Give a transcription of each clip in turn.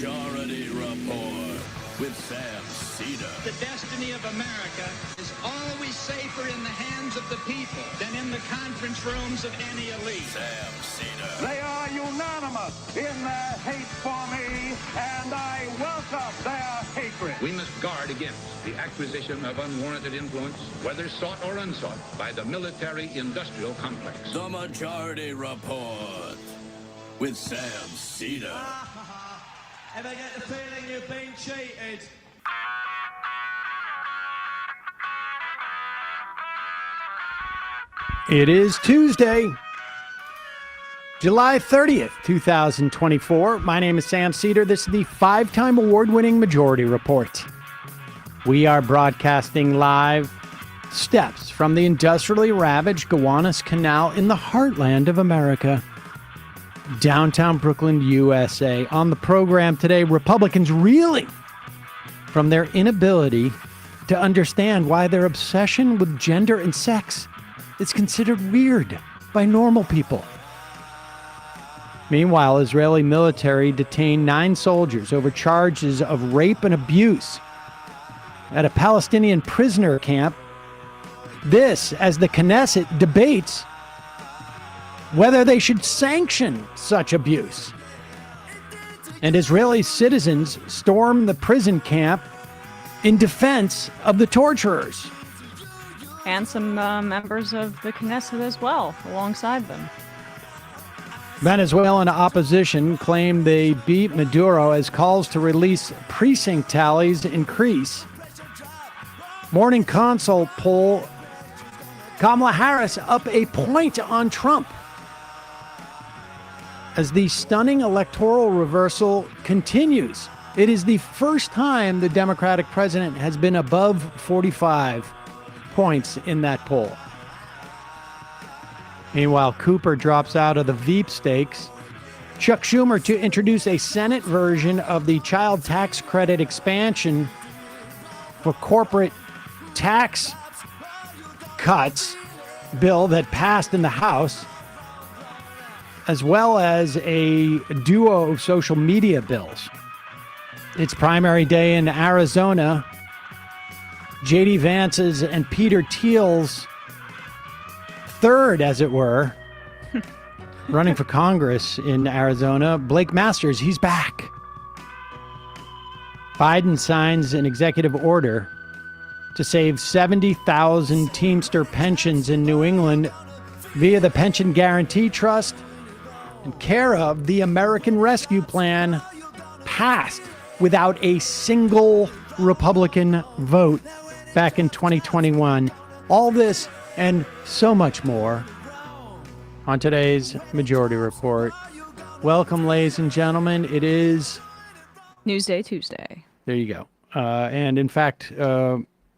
Majority Report with Sam Seder. The destiny of America is always safer in the hands of the people than in the conference rooms of any elite. Sam Seder. They are unanimous in their hate for me, and I welcome their hatred. We must guard against the acquisition of unwarranted influence, whether sought or unsought, by the military-industrial complex. The Majority Report with Sam Seder. Ever get the feeling you've been cheated? It is Tuesday, July 30th, 2024. My name is Sam Seder. This is the five-time award-winning Majority Report. We are broadcasting live steps from the industrially ravaged Gowanus Canal in the heartland of America, downtown Brooklyn, USA. On the program today, Republicans reeling from their inability to understand why their obsession with gender and sex is considered weird by normal people. Meanwhile, Israeli military detained 9 soldiers over charges of rape and abuse at a Palestinian prisoner camp. This as the Knesset debates whether they should sanction such abuse. And Israeli citizens storm the prison camp in defense of the torturers. And some members of the Knesset as well, alongside them. Venezuelan opposition claimed they beat Maduro as calls to release precinct tallies increase. Morning Consult poll, Kamala Harris up a point on Trump as the stunning electoral reversal continues. It is the first time the Democratic president has been above 45 points in that poll. Meanwhile, Cooper drops out of the Veep stakes. Chuck Schumer to introduce a Senate version of the child tax credit expansion for corporate tax cuts bill that passed in the House, as well as a duo of social media bills. It's primary day in Arizona. J.D. Vance's and Peter Thiel's third, as it were, running for Congress in Arizona. Blake Masters, he's back. Biden signs an executive order to save 70,000 Teamster pensions in New England via the Pension Guarantee Trust and care of the American Rescue Plan, passed without a single Republican vote back in 2021. All this and so much more on today's Majority Report. Welcome, ladies and gentlemen. It is Newsday Tuesday. There you go. And in fact,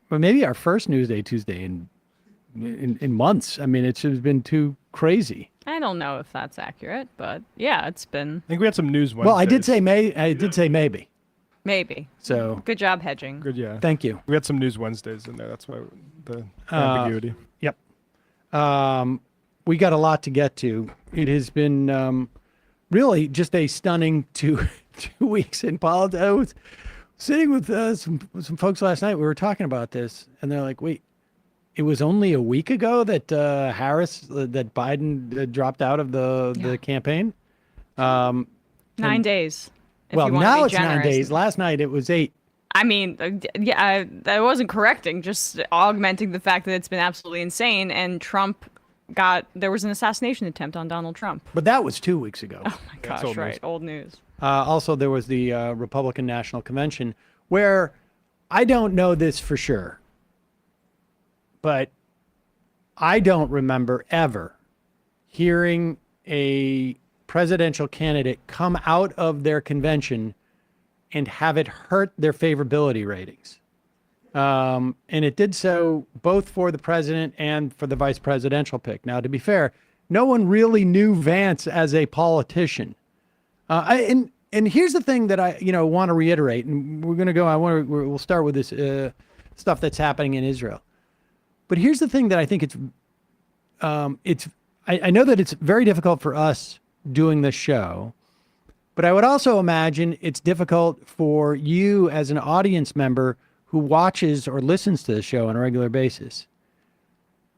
maybe our first Newsday Tuesday in months. I mean, it's been too crazy. I don't know if that's accurate, but yeah, it's been. I think we had some news Wednesdays. Well, I did say maybe. Maybe. So good job hedging. Good, yeah. Thank you. We had some news Wednesdays in there. That's why the ambiguity. Yep. We got a lot to get to. It has been really just a stunning 2 weeks in politics. I was sitting with some folks last night. We were talking about this, and they're like, "Wait, it was only a week ago that that Biden dropped out of the campatain." 9 days. Well, now it's 9 days. Last night it was 8. I mean, yeah, I wasn't correcting, just augmenting the fact that it's been absolutely insane. And there was an assassination attempt on Donald Trump. But that was 2 weeks ago. Oh my gosh, right. Old news. Also, there was the Republican National Convention, where I don't know this for sure, but I don't remember ever hearing a presidential candidate come out of their convention and have it hurt their favorability ratings. And it did so both for the president and for the vice presidential pick. Now, to be fair, no one really knew Vance as a politician. And here's the thing that I want to reiterate, and we're going to go. We'll start with this stuff that's happening in Israel. But here's the thing that I think I know that it's very difficult for us doing this show But I would also imagine it's difficult for you as an audience member who watches or listens to the show on a regular basis.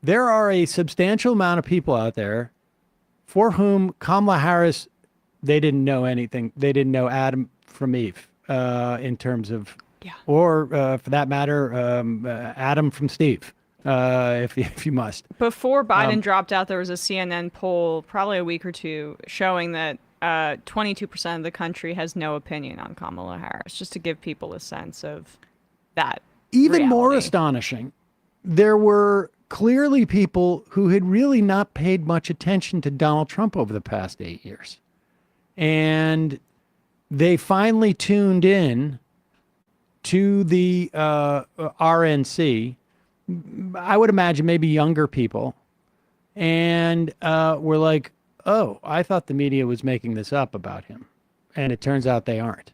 There are a substantial amount of people out there for whom Kamala Harris, they didn't know anything. They didn't know Adam from Eve in terms of, or for that matter, Adam from Steve, if you must. Before Biden dropped out, there was a CNN poll, probably a week or two, showing that 22% of the country has no opinion on Kamala Harris, just to give people a sense of that. Even reality. more astonishing, there were clearly people who had really not paid much attention to Donald Trump over the past 8 years. And they finally tuned in to the RNC. I would imagine maybe younger people. And were like, oh, I thought the media was making this up about him. And it turns out they aren't.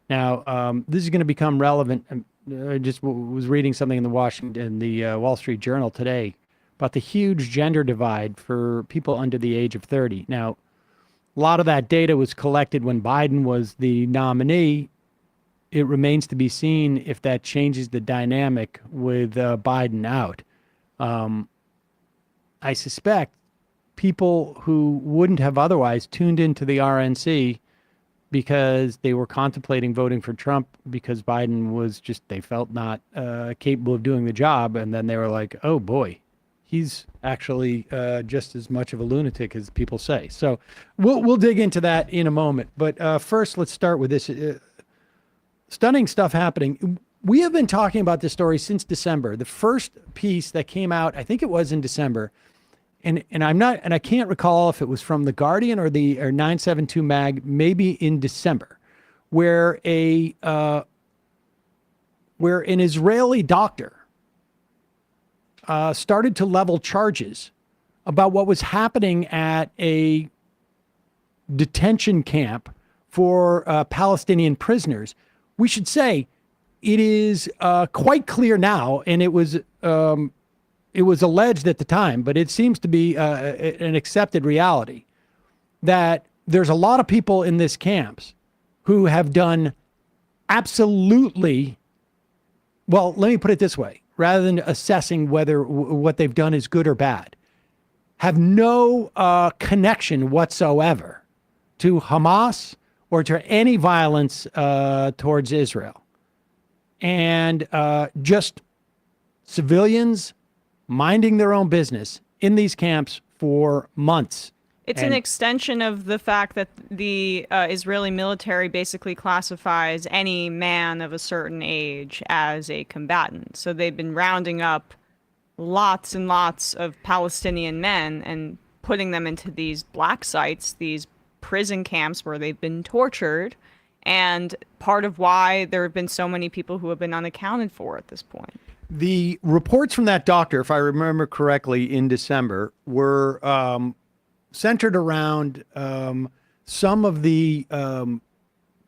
Now, this is going to become relevant. I just was reading something in the Wall Street Journal today about the huge gender divide for people under the age of 30. Now, a lot of that data was collected when Biden was the nominee. It remains to be seen if that changes the dynamic with Biden out. I suspect people who wouldn't have otherwise tuned into the RNC because they were contemplating voting for Trump because Biden was just, they felt not capable of doing the job. And then they were like, oh boy, he's actually just as much of a lunatic as people say. So we'll dig into that in a moment. But first, let's start with this stunning stuff happening. We have been talking about this story since December. The first piece that came out, I think it was in December, and I can't recall if it was from The Guardian or 972 Mag, maybe in December, where an Israeli doctor started to level charges about what was happening at a detention camp for Palestinian prisoners. We should say it is quite clear now, and it was alleged at the time, but it seems to be an accepted reality, that there's a lot of people in this camps who have done absolutely, well, let me put it this way, rather than assessing whether what they've done is good or bad, have no connection whatsoever to Hamas or to any violence towards Israel. And just civilians minding their own business in these camps for months. It's an extension of the fact that the Israeli military basically classifies any man of a certain age as a combatant. So they've been rounding up lots and lots of Palestinian men and putting them into these black sites, these prison camps where they've been tortured, and part of why there have been so many people who have been unaccounted for at this point. The reports from that doctor, if I remember correctly, in December were centered around some of the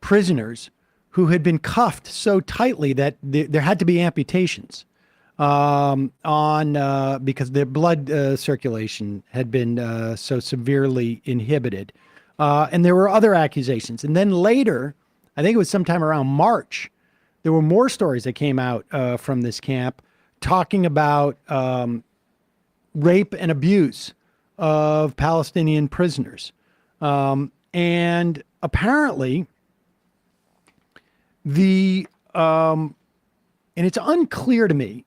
prisoners who had been cuffed so tightly that there had to be amputations because their blood circulation had been so severely inhibited. And there were other accusations. And then later, I think it was sometime around March, there were more stories that came out from this camp talking about rape and abuse of Palestinian prisoners. And apparently and it's unclear to me,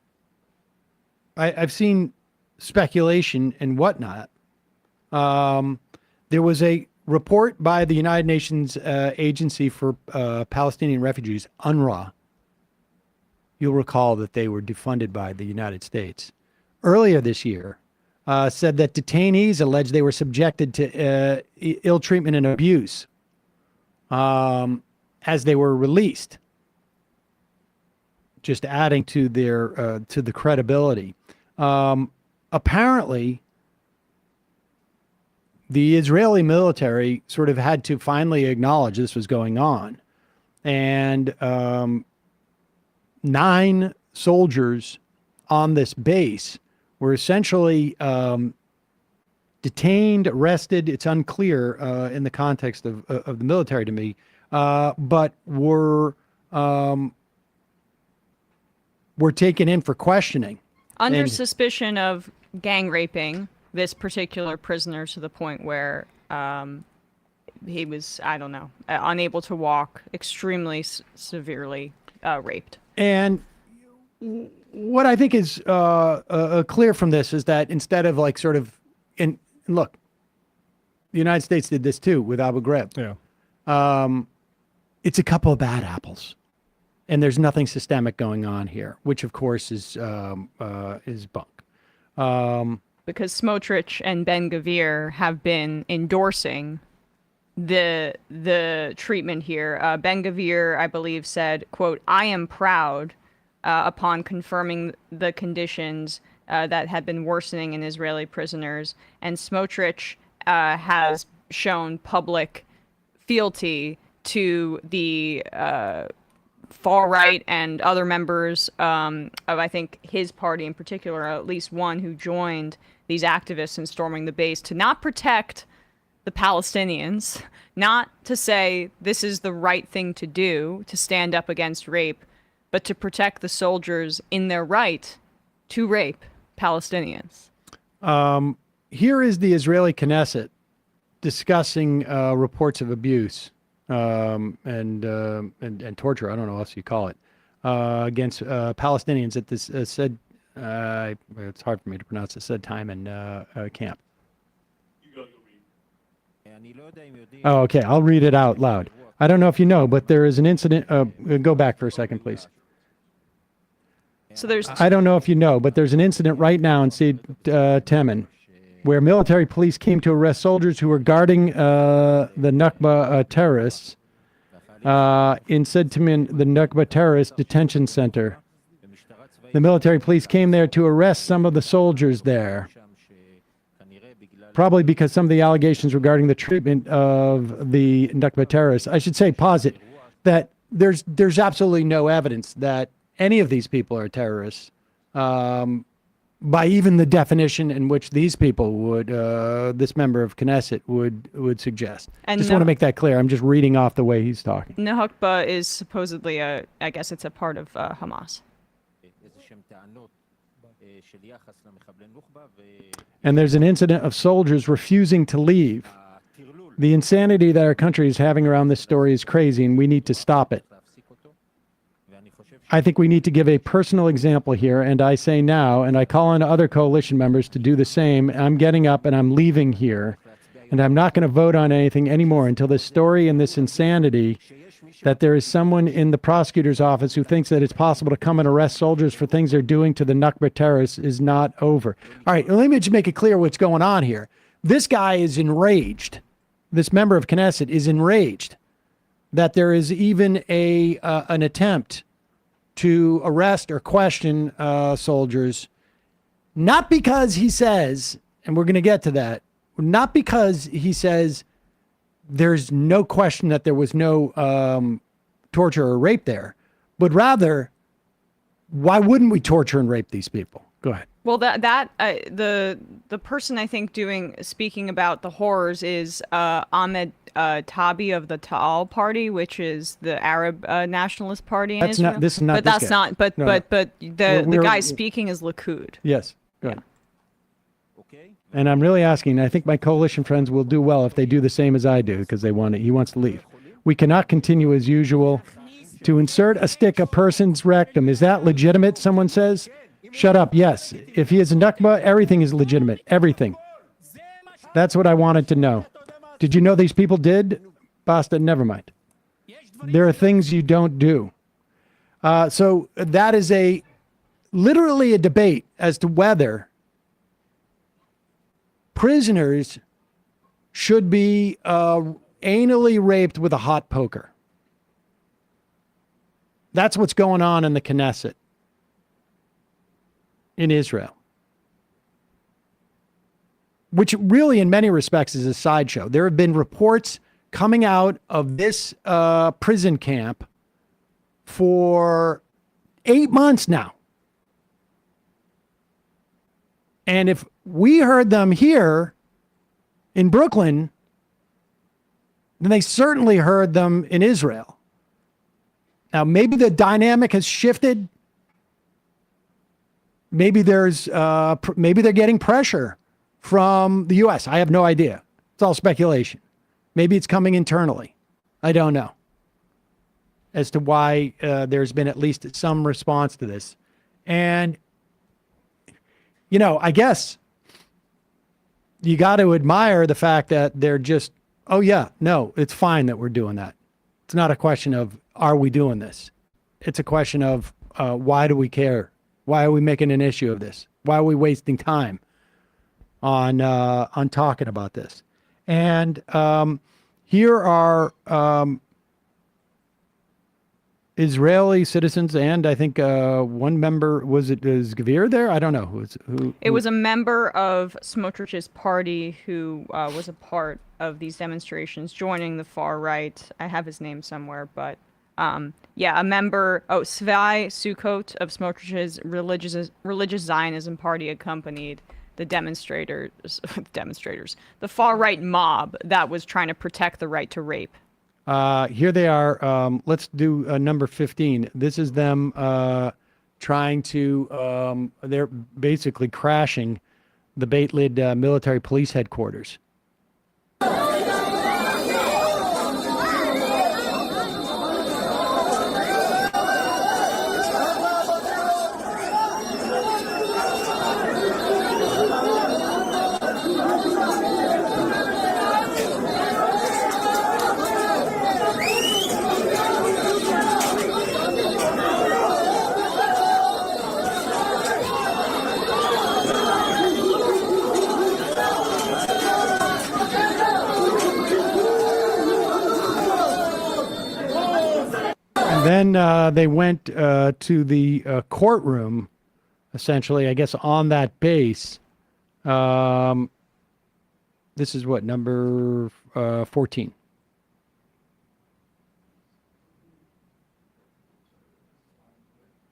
I've seen speculation and whatnot. There was a report by the United Nations Agency for Palestinian Refugees, UNRWA. You'll recall that they were defunded by the United States. Earlier this year, said that detainees alleged they were subjected to ill treatment and abuse as they were released, just adding to their to the credibility. Apparently, the Israeli military sort of had to finally acknowledge this was going on, and 9 soldiers on this base were essentially detained, arrested. It's unclear in the context of the military to me, but were taken in for questioning. Under And- suspicion of gang raping this particular prisoner to the point where he was, I don't know, unable to walk, extremely severely raped. And what I think is clear from this is that instead of like sort of, look, the United States did this too with Abu Ghraib. Yeah. It's a couple of bad apples, and there's nothing systemic going on here, which of course is bunk. Because Smotrich and Ben-Gvir have been endorsing the treatment here. Ben-Gvir, I believe, said, quote, "I am proud," upon confirming the conditions that had been worsening in Israeli prisoners. And Smotrich has shown public fealty to the far right and other members of, I think, his party in particular, at least one who joined these activists in storming the base to not protect the Palestinians, not to say this is the right thing to do, to stand up against rape, but to protect the soldiers in their right to rape Palestinians. Here is the Israeli Knesset discussing reports of abuse and torture. I don't know what else you call it against Palestinians at this said. It's hard for me to pronounce it. Said time and camp. Oh, okay. I'll read it out loud. I don't know if you know, but there is an incident. Go back for a second, please. So there's. I don't know if you know, but there's an incident right now in Sid Temin where military police came to arrest soldiers who were guarding the Nakba terrorists in Sid Temin, the Nakba terrorist detention center. The military police came there to arrest some of the soldiers there, probably because some of the allegations regarding the treatment of the Nakba terrorists. I should say, posit that there's absolutely no evidence that any of these people are terrorists, by even the definition in which these people would, this member of Knesset would suggest. And just want to make that clear. I'm just reading off the way he's talking. Nahakba is supposedly I guess it's a part of Hamas. And there's an incident of soldiers refusing to leave. The insanity that our country is having around this story is crazy, and we need to stop it. I think we need to give a personal example here, and I say now, and I call on other coalition members to do the same. I'm getting up and I'm leaving here, and I'm not going to vote on anything anymore until this story and this insanity that there is someone in the prosecutor's office who thinks that it's possible to come and arrest soldiers for things they're doing to the Nakba terrorists is not over. All right, let me just make it clear what's going on here. This guy is enraged. This member of Knesset is enraged that there is even an attempt to arrest or question soldiers, not because he says, and we're going to get to that, not because he says there's no question that there was no torture or rape there, but rather, why wouldn't we torture and rape these people? Go ahead. Well, the person I think speaking about the horrors is Ahmed Tabi of the Ta'al Party, which is the Arab Nationalist Party in Israel. This is not. But this that's guy. not. But No, but the guy speaking is Likud. Yes. Go ahead. And I'm really asking, I think my coalition friends will do well if they do the same as I do, because he wants to leave. We cannot continue as usual. To insert a stick a person's rectum, is that legitimate, someone says? Shut up, yes. If he is a Nakba, everything is legitimate. Everything. That's what I wanted to know. Did you know these people did? Basta, never mind. There are things you don't do. So that is literally a debate as to whether prisoners should be anally raped with a hot poker. That's what's going on in the Knesset in Israel, which really in many respects is a sideshow. There have been reports coming out of this prison camp for 8 months now. And if we heard them here, in Brooklyn than they certainly heard them in Israel. Now, maybe the dynamic has shifted. Maybe maybe they're getting pressure from the U.S. I have no idea. It's all speculation. Maybe it's coming internally. I don't know as to why there's been at least some response to this. And, I guess you got to admire the fact that they're just, oh, yeah, no, it's fine that we're doing that. It's not a question of, are we doing this? It's a question of, why do we care? Why are we making an issue of this? Why are we wasting time on talking about this? And here are Israeli citizens, and I think one member, is Gvir there? I don't know. Who? It was a member of Smotrich's party who was a part of these demonstrations, joining the far right. I have his name somewhere, but a member, Svai Sukkot of Smotrich's religious Zionism party accompanied the demonstrators, the far right mob that was trying to protect the right to rape. Here they are. Let's do number 15. This is them trying to, they're basically crashing the Beit Lid military police headquarters. Then they went to the courtroom, essentially, I guess, on that base. This is what, number 14.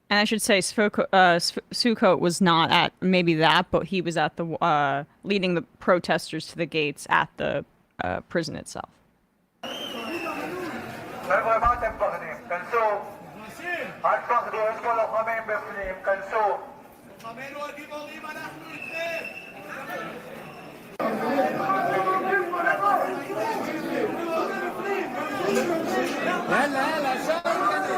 And I should say Sukkot was not at maybe that, but he was at the leading the protesters to the gates at the prison itself. חבר'ה, מה אתם מפחדים? כנסו. אל תפחדו, יש פה לוחמים בפנים, כנסו. לוחמינו הגיבורים, אנחנו איתכם. יאללה, שער כנס.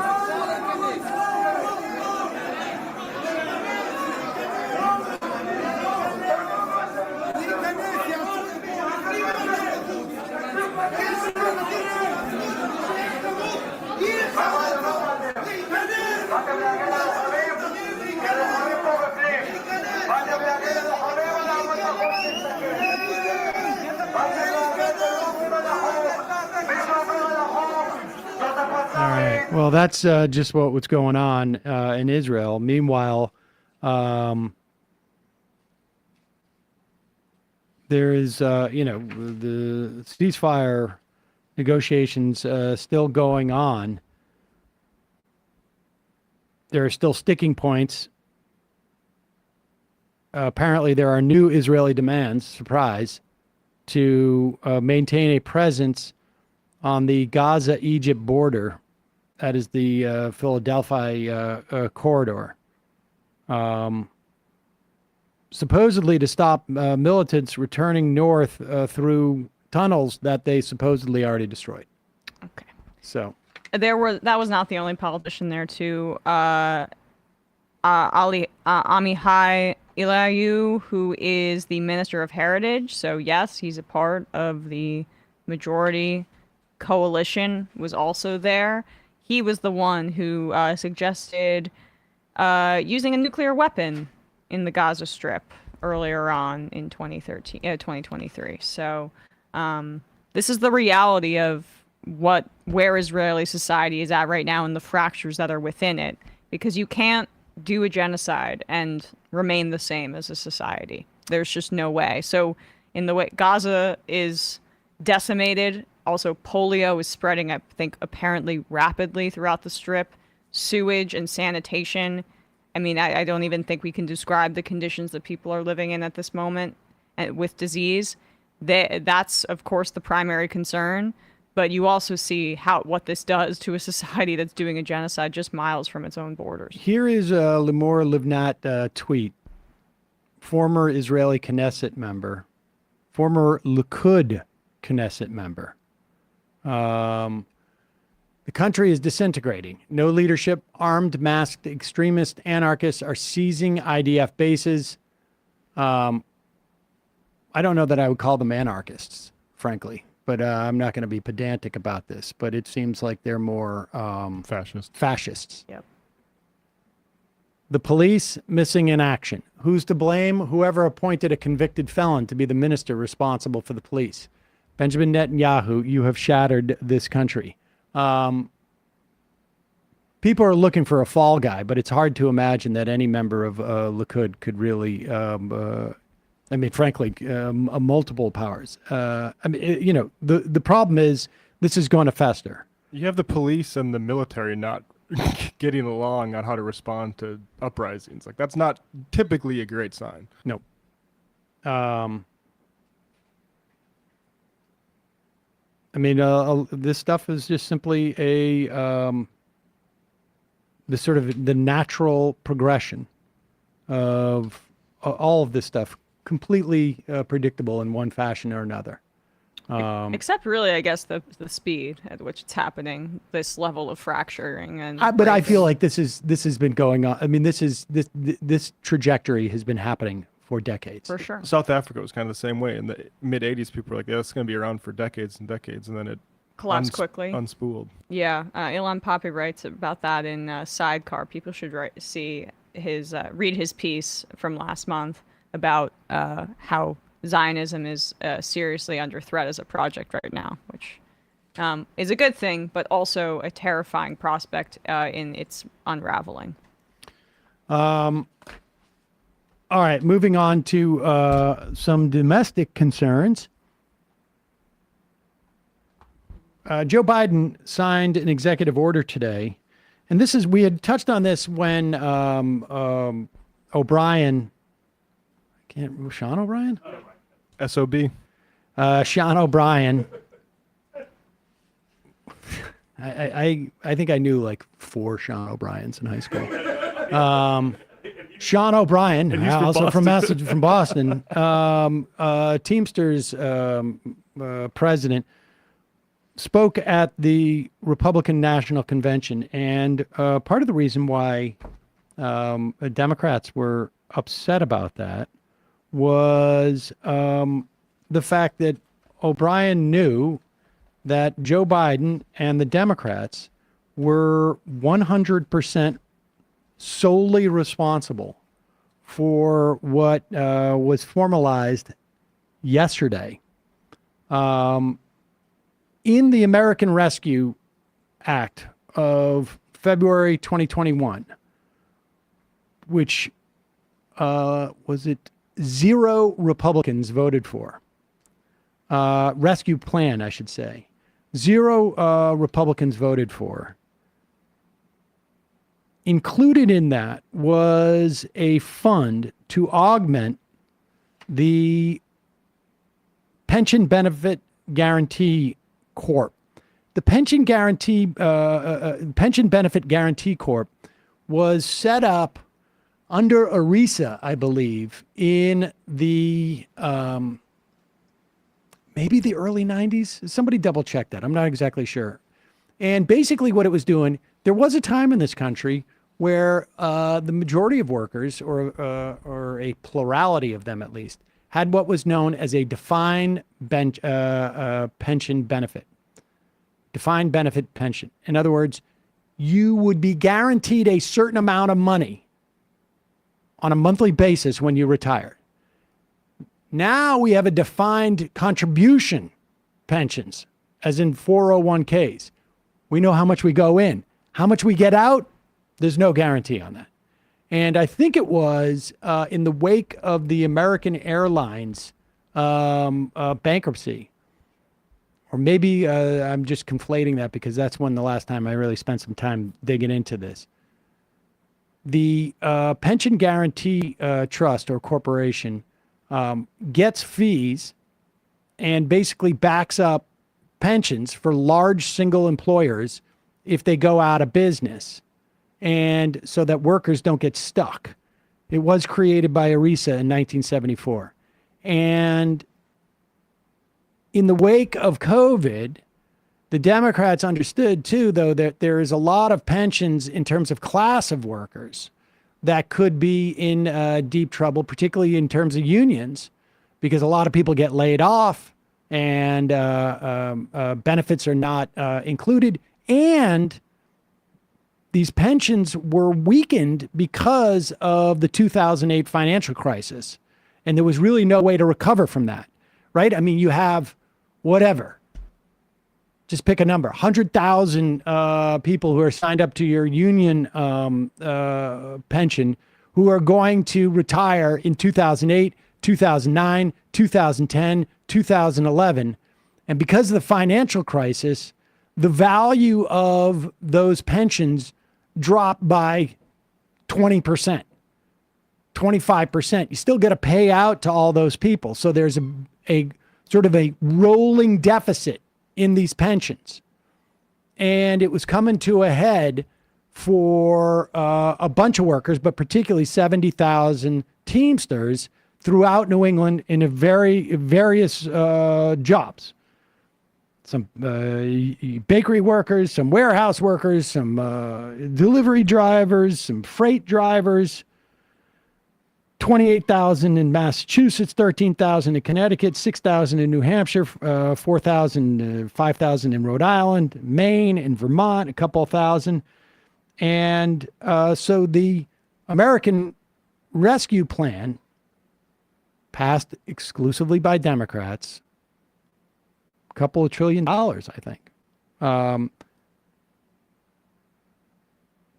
All right. Well, that's just what's going on in Israel. Meanwhile, there is, the ceasefire negotiations still going on. There are still sticking points. Apparently, there are new Israeli demands, surprise, to maintain a presence on the Gaza-Egypt border. That is the Philadelphia corridor. Supposedly to stop militants returning north through tunnels that they supposedly already destroyed. Okay. So that was not the only politician there too. Amihai Eliyahu, who is the Minister of Heritage. So yes, he's a part of the majority coalition, was also there. He was the one who suggested using a nuclear weapon in the Gaza Strip earlier on in 2023. So this is the reality of where Israeli society is at right now and the fractures that are within it, because you can't do a genocide and remain the same as a society. There's just no way. So in the way Gaza is decimated, also polio is spreading, I think, apparently rapidly throughout the Strip. Sewage and sanitation. I mean, I don't even think we can describe the conditions that people are living in at this moment with disease. That's of course the primary concern, but you also see what this does to a society that's doing a genocide just miles from its own borders. Here is a Limor Livnat tweet. Former Israeli Knesset member, former Likud Knesset member. The country is disintegrating. No leadership. Armed, masked extremist anarchists are seizing IDF bases. I don't know that I would call them anarchists, frankly, but I'm not going to be pedantic about this. But it seems like they're more fascists. Yep. The police missing in action. Who's to blame? Whoever appointed a convicted felon to be the minister responsible for the police. Benjamin Netanyahu, you have shattered this country. People are looking for a fall guy, but it's hard to imagine that any member of Likud could really, frankly, multiple powers. The problem is this is going to fester. You have the police and the military not getting along on how to respond to uprisings. Like, that's not typically a great sign. No. This stuff is just simply the natural progression of all of this stuff, completely predictable in one fashion or another. Except really, I guess, the speed at which it's happening, this level of fracturing and. But I feel like this has been going on. I mean, this trajectory has been happening for decades. For sure. South Africa was kind of the same way. In the mid 80s, people were like, yeah, it's going to be around for decades and decades. And then it collapsed quickly. Unspooled. Yeah. Ilan Pappé writes about that in Sidecar. People should read his piece from last month about how Zionism is seriously under threat as a project right now, which is a good thing, but also a terrifying prospect in its unraveling. All right, moving on to some domestic concerns. Joe Biden signed an executive order today, and we had touched on this when O'Brien, Sean O'Brien? SOB. Sean O'Brien. I think I knew like 4 Sean O'Briens in high school. Sean O'Brien, also from Boston, Teamsters president, spoke at the Republican National Convention, and part of the reason why Democrats were upset about that was the fact that O'Brien knew that Joe Biden and the Democrats were 100% solely responsible for what was formalized yesterday in the American Rescue Act of February 2021, which was it 0 Republicans voted for. Rescue plan, I should say. 0 Republicans voted for. Included in that was a fund to augment the Pension Benefit Guarantee Corp. The Pension Benefit Guarantee Corp was set up under ERISA, I believe, in the maybe the early 90s. Somebody double check that. I'm not exactly sure. And basically what it was doing, there was a time in this country where the majority of workers, or a plurality of them at least, had what was known as a defined pension benefit. Defined benefit pension. In other words, you would be guaranteed a certain amount of money on a monthly basis when you retire. Now we have a defined contribution pensions, as in 401ks. We know how much we go in. How much we get out, there's no guarantee on that. And I think it was in the wake of the American Airlines bankruptcy, or maybe I'm just conflating that because that's when the last time I really spent some time digging into this. The Pension Guarantee Trust or Corporation gets fees and basically backs up pensions for large single employers if they go out of business, and so that workers don't get stuck. It was created by ERISA in 1974. And in the wake of COVID, the Democrats understood too, though, that there is a lot of pensions in terms of class of workers that could be in deep trouble, particularly in terms of unions, because a lot of people get laid off and benefits are not included. And these pensions were weakened because of the 2008 financial crisis. And there was really no way to recover from that, right? I mean, you have whatever, just pick a number, 100,000 people who are signed up to your union pension who are going to retire in 2008, 2009, 2010, 2011. And because of the financial crisis, the value of those pensions dropped by 20%, 25%. You still got to pay out to all those people. So there's a sort of a rolling deficit in these pensions. And it was coming to a head for a bunch of workers, but particularly 70,000 Teamsters throughout New England in various jobs. Some bakery workers, some warehouse workers, some delivery drivers, some freight drivers. 28,000 in Massachusetts, 13,000 in Connecticut, 6,000 in New Hampshire, 4,000, 5,000 in Rhode Island, Maine, and Vermont, a couple thousand. And so the American Rescue Plan, passed exclusively by Democrats, a couple of $1 trillion, I think.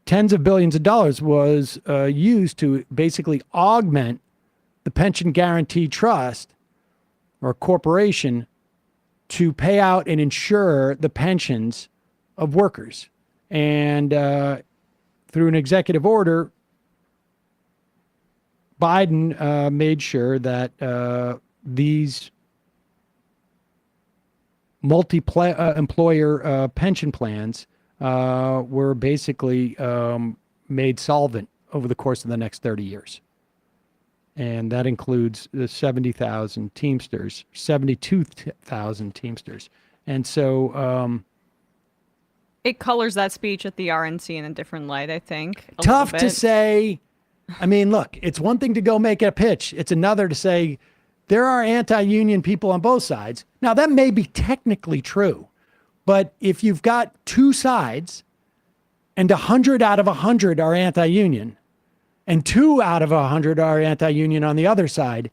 Tens of billions of dollars was used to basically augment the Pension Guarantee Trust or corporation to pay out and insure the pensions of workers. And through an executive order, Biden made sure that these multi-employer pension plans were basically made solvent over the course of the next 30 years. And that includes the 70,000 Teamsters, 72,000 Teamsters. And so it colors that speech at the RNC in a different light, I think. Tough to say. I mean, look, it's one thing to go make a pitch. It's another to say there are anti-union people on both sides. Now, that may be technically true. But if you've got two sides and 100 out of 100 are anti-union and 2 out of 100 are anti-union on the other side,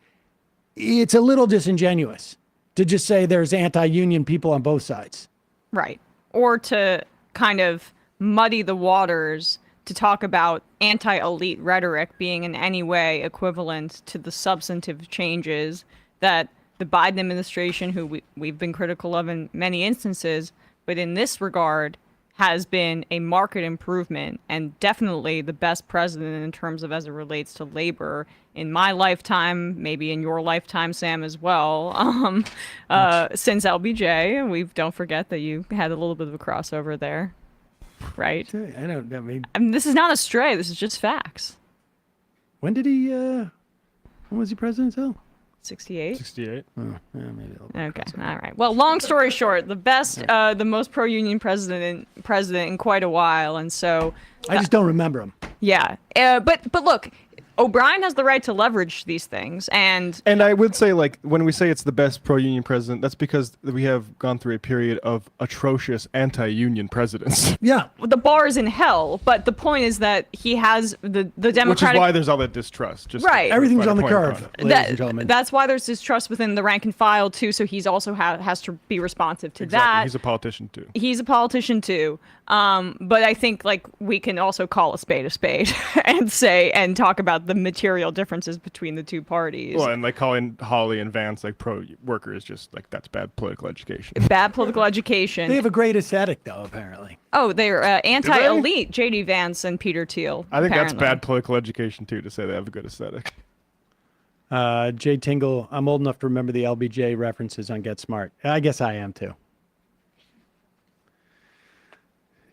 it's a little disingenuous to just say there's anti-union people on both sides. Right. Or to kind of muddy the waters to talk about anti-elite rhetoric being in any way equivalent to the substantive changes that the Biden administration, who we've been critical of in many instances, but in this regard has been a marked improvement and definitely the best president in terms of as it relates to labor in my lifetime, maybe in your lifetime, Sam, as well. Since LBJ, don't forget that you had a little bit of a crossover there, right? I mean, this is not a stray. This is just facts. When was he president till? 68? 68. Oh, yeah, maybe okay, all right. Well, long story short, the best, the most pro-union president in quite a while, and so... I just don't remember him. Yeah, but look, O'Brien has the right to leverage these things, and I would say, like, when we say it's the best pro-union president, that's because we have gone through a period of atrocious anti-union presidents. Yeah. The bar is in hell, but the point is that he has the Democratic... Which is why there's all that distrust. Just right. Everything's on the curve, ladies and gentlemen. That's why there's distrust within the rank and file, too, so he's also has to be responsive to exactly. that. He's a politician, too. But I think, like, we can also call a spade and talk about the material differences between the two parties. Well, and like calling Hawley and Vance like pro-worker is just like, that's bad political education. Bad political education. They have a great aesthetic, though, apparently. Oh, they're anti-elite, J.D. Vance and Peter Thiel. I think apparently. that's bad political education, too, to say they have a good aesthetic. Jay Tingle, I'm old enough to remember the LBJ references on Get Smart. I guess I am too.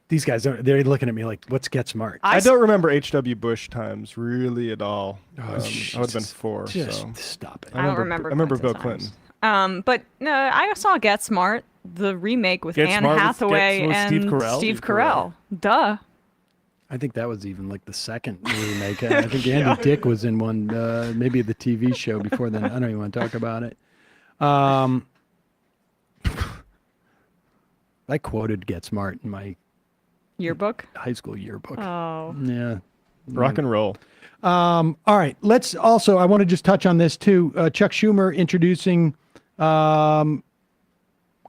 These guys, they're looking at me like, what's Get Smart? I don't remember H.W. Bush times really at all. Oh, I would have been 4. Just so. stop it. I don't remember. I remember Bill Clinton Clinton. times. But no, I saw Get Smart, the remake with Get Anne Smart with Hathaway with and Steve Carell? Steve Carell. Duh. I think that was even like the second remake. I think Andy Dick was in one, maybe the TV show before then. I don't even want to talk about it. I quoted Get Smart in my Yearbook? high school yearbook. Oh. Yeah. Rock and roll. All right. Let's also, I want to just touch on this too. Chuck Schumer introducing, calling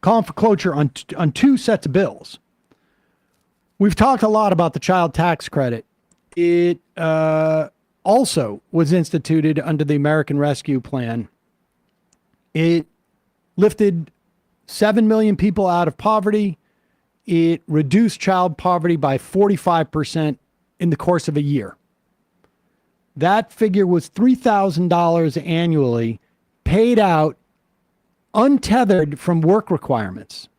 for cloture on 2 sets of bills. We've talked a lot about the child tax credit. It also was instituted under the American Rescue Plan. It lifted 7 million people out of poverty. It reduced child poverty by 45% in the course of a year. That figure was $3,000 annually, paid out untethered from work requirements.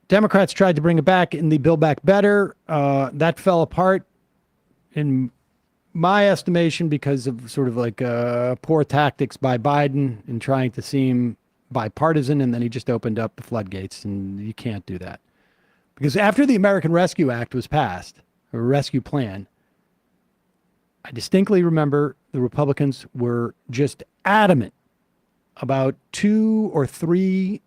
Democrats tried to bring it back in the Build Back Better. That fell apart in my estimation because of sort of like poor tactics by Biden in trying to seem bipartisan, and then he just opened up the floodgates, and you can't do that. Because after the American Rescue Act was passed, or rescue plan, I distinctly remember the Republicans were just adamant about 2 or 3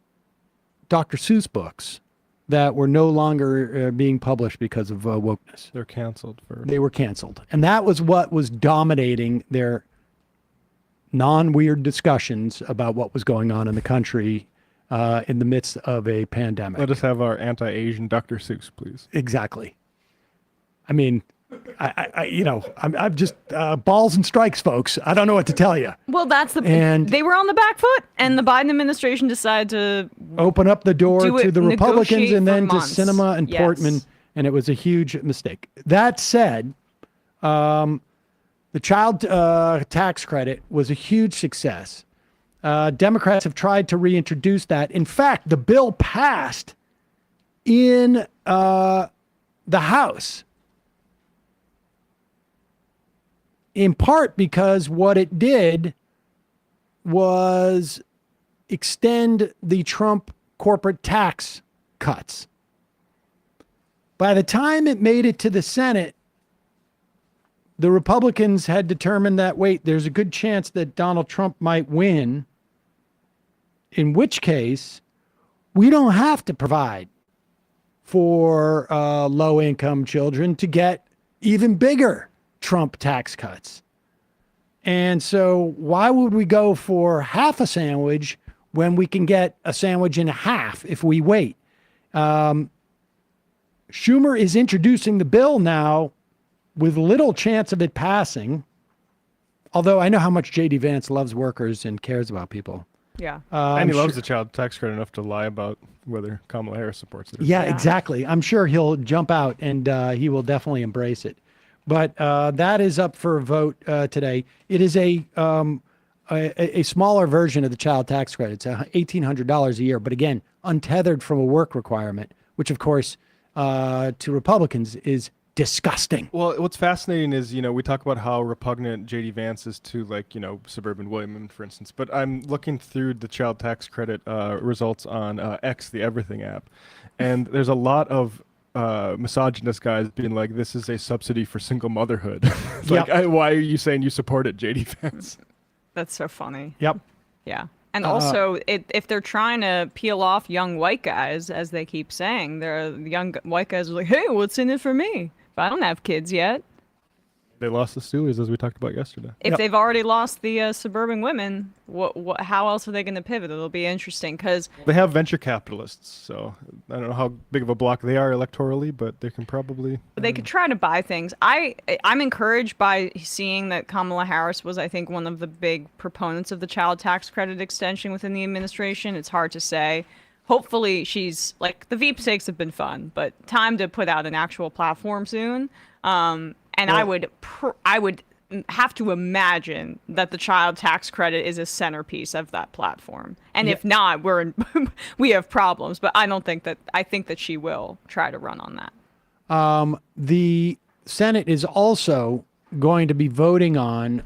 Dr. Seuss books that were no longer being published because of wokeness. They're canceled. They were canceled. And that was what was dominating their non-weird discussions about what was going on in the country in the midst of a pandemic. Let us have our anti-Asian Dr. Seuss, please. Exactly. I mean, I'm just balls and strikes, folks. I don't know what to tell you. Well, that's And- they were on the back foot, and the Biden administration decided to Open up the door Do to it, the Republicans negotiate and for then to months. Sinema and Yes. Portman, and it was a huge mistake. That said, the child tax credit was a huge success. Democrats have tried to reintroduce that. In fact, the bill passed in the House, in part because what it did was extend the Trump corporate tax cuts. By the time it made it to the Senate, the Republicans had determined that, wait, there's a good chance that Donald Trump might win, in which case we don't have to provide for low-income children to get even bigger Trump tax cuts. And so why would we go for half a sandwich when we can get a sandwich in half if we wait? Schumer is introducing the bill now with little chance of it passing, although I know how much J.D. Vance loves workers and cares about people. yeah. And he I'm loves sure- the child tax credit enough to lie about whether Kamala Harris supports it. Yeah, Yeah. exactly. I'm sure he'll jump out and he will definitely embrace it. But that is up for a vote today. It is a smaller version of the child tax credit. It's $1,800 a year, but again, untethered from a work requirement, which of course to Republicans is disgusting. Well, what's fascinating is, we talk about how repugnant J.D. Vance is to, suburban women, for instance. But I'm looking through the child tax credit results on X, the Everything app. And there's a lot of misogynist guys being like, this is a subsidy for single motherhood. It's Yep. why are you saying you support it, J.D. Vance? That's so funny. Yep. Yeah. And also, if they're trying to peel off young white guys, as they keep saying, the young white guys are like, hey, what's in it for me? If I don't have kids yet. They lost the Steelers, as we talked about yesterday. If Yep. they've already lost the suburban women, how else are they going to pivot? It'll be interesting because They have venture capitalists, so I don't know how big of a block they are electorally, but they can probably... they could try to buy things. I'm encouraged by seeing that Kamala Harris was, I think, one of the big proponents of the child tax credit extension within the administration. It's hard to say. Hopefully she's, like, the veepsakes have been fun, but time to put out an actual platform soon. And I would have to imagine that the child tax credit is a centerpiece of that platform. And if not, we have problems. But I think that she will try to run on that. The Senate is also going to be voting on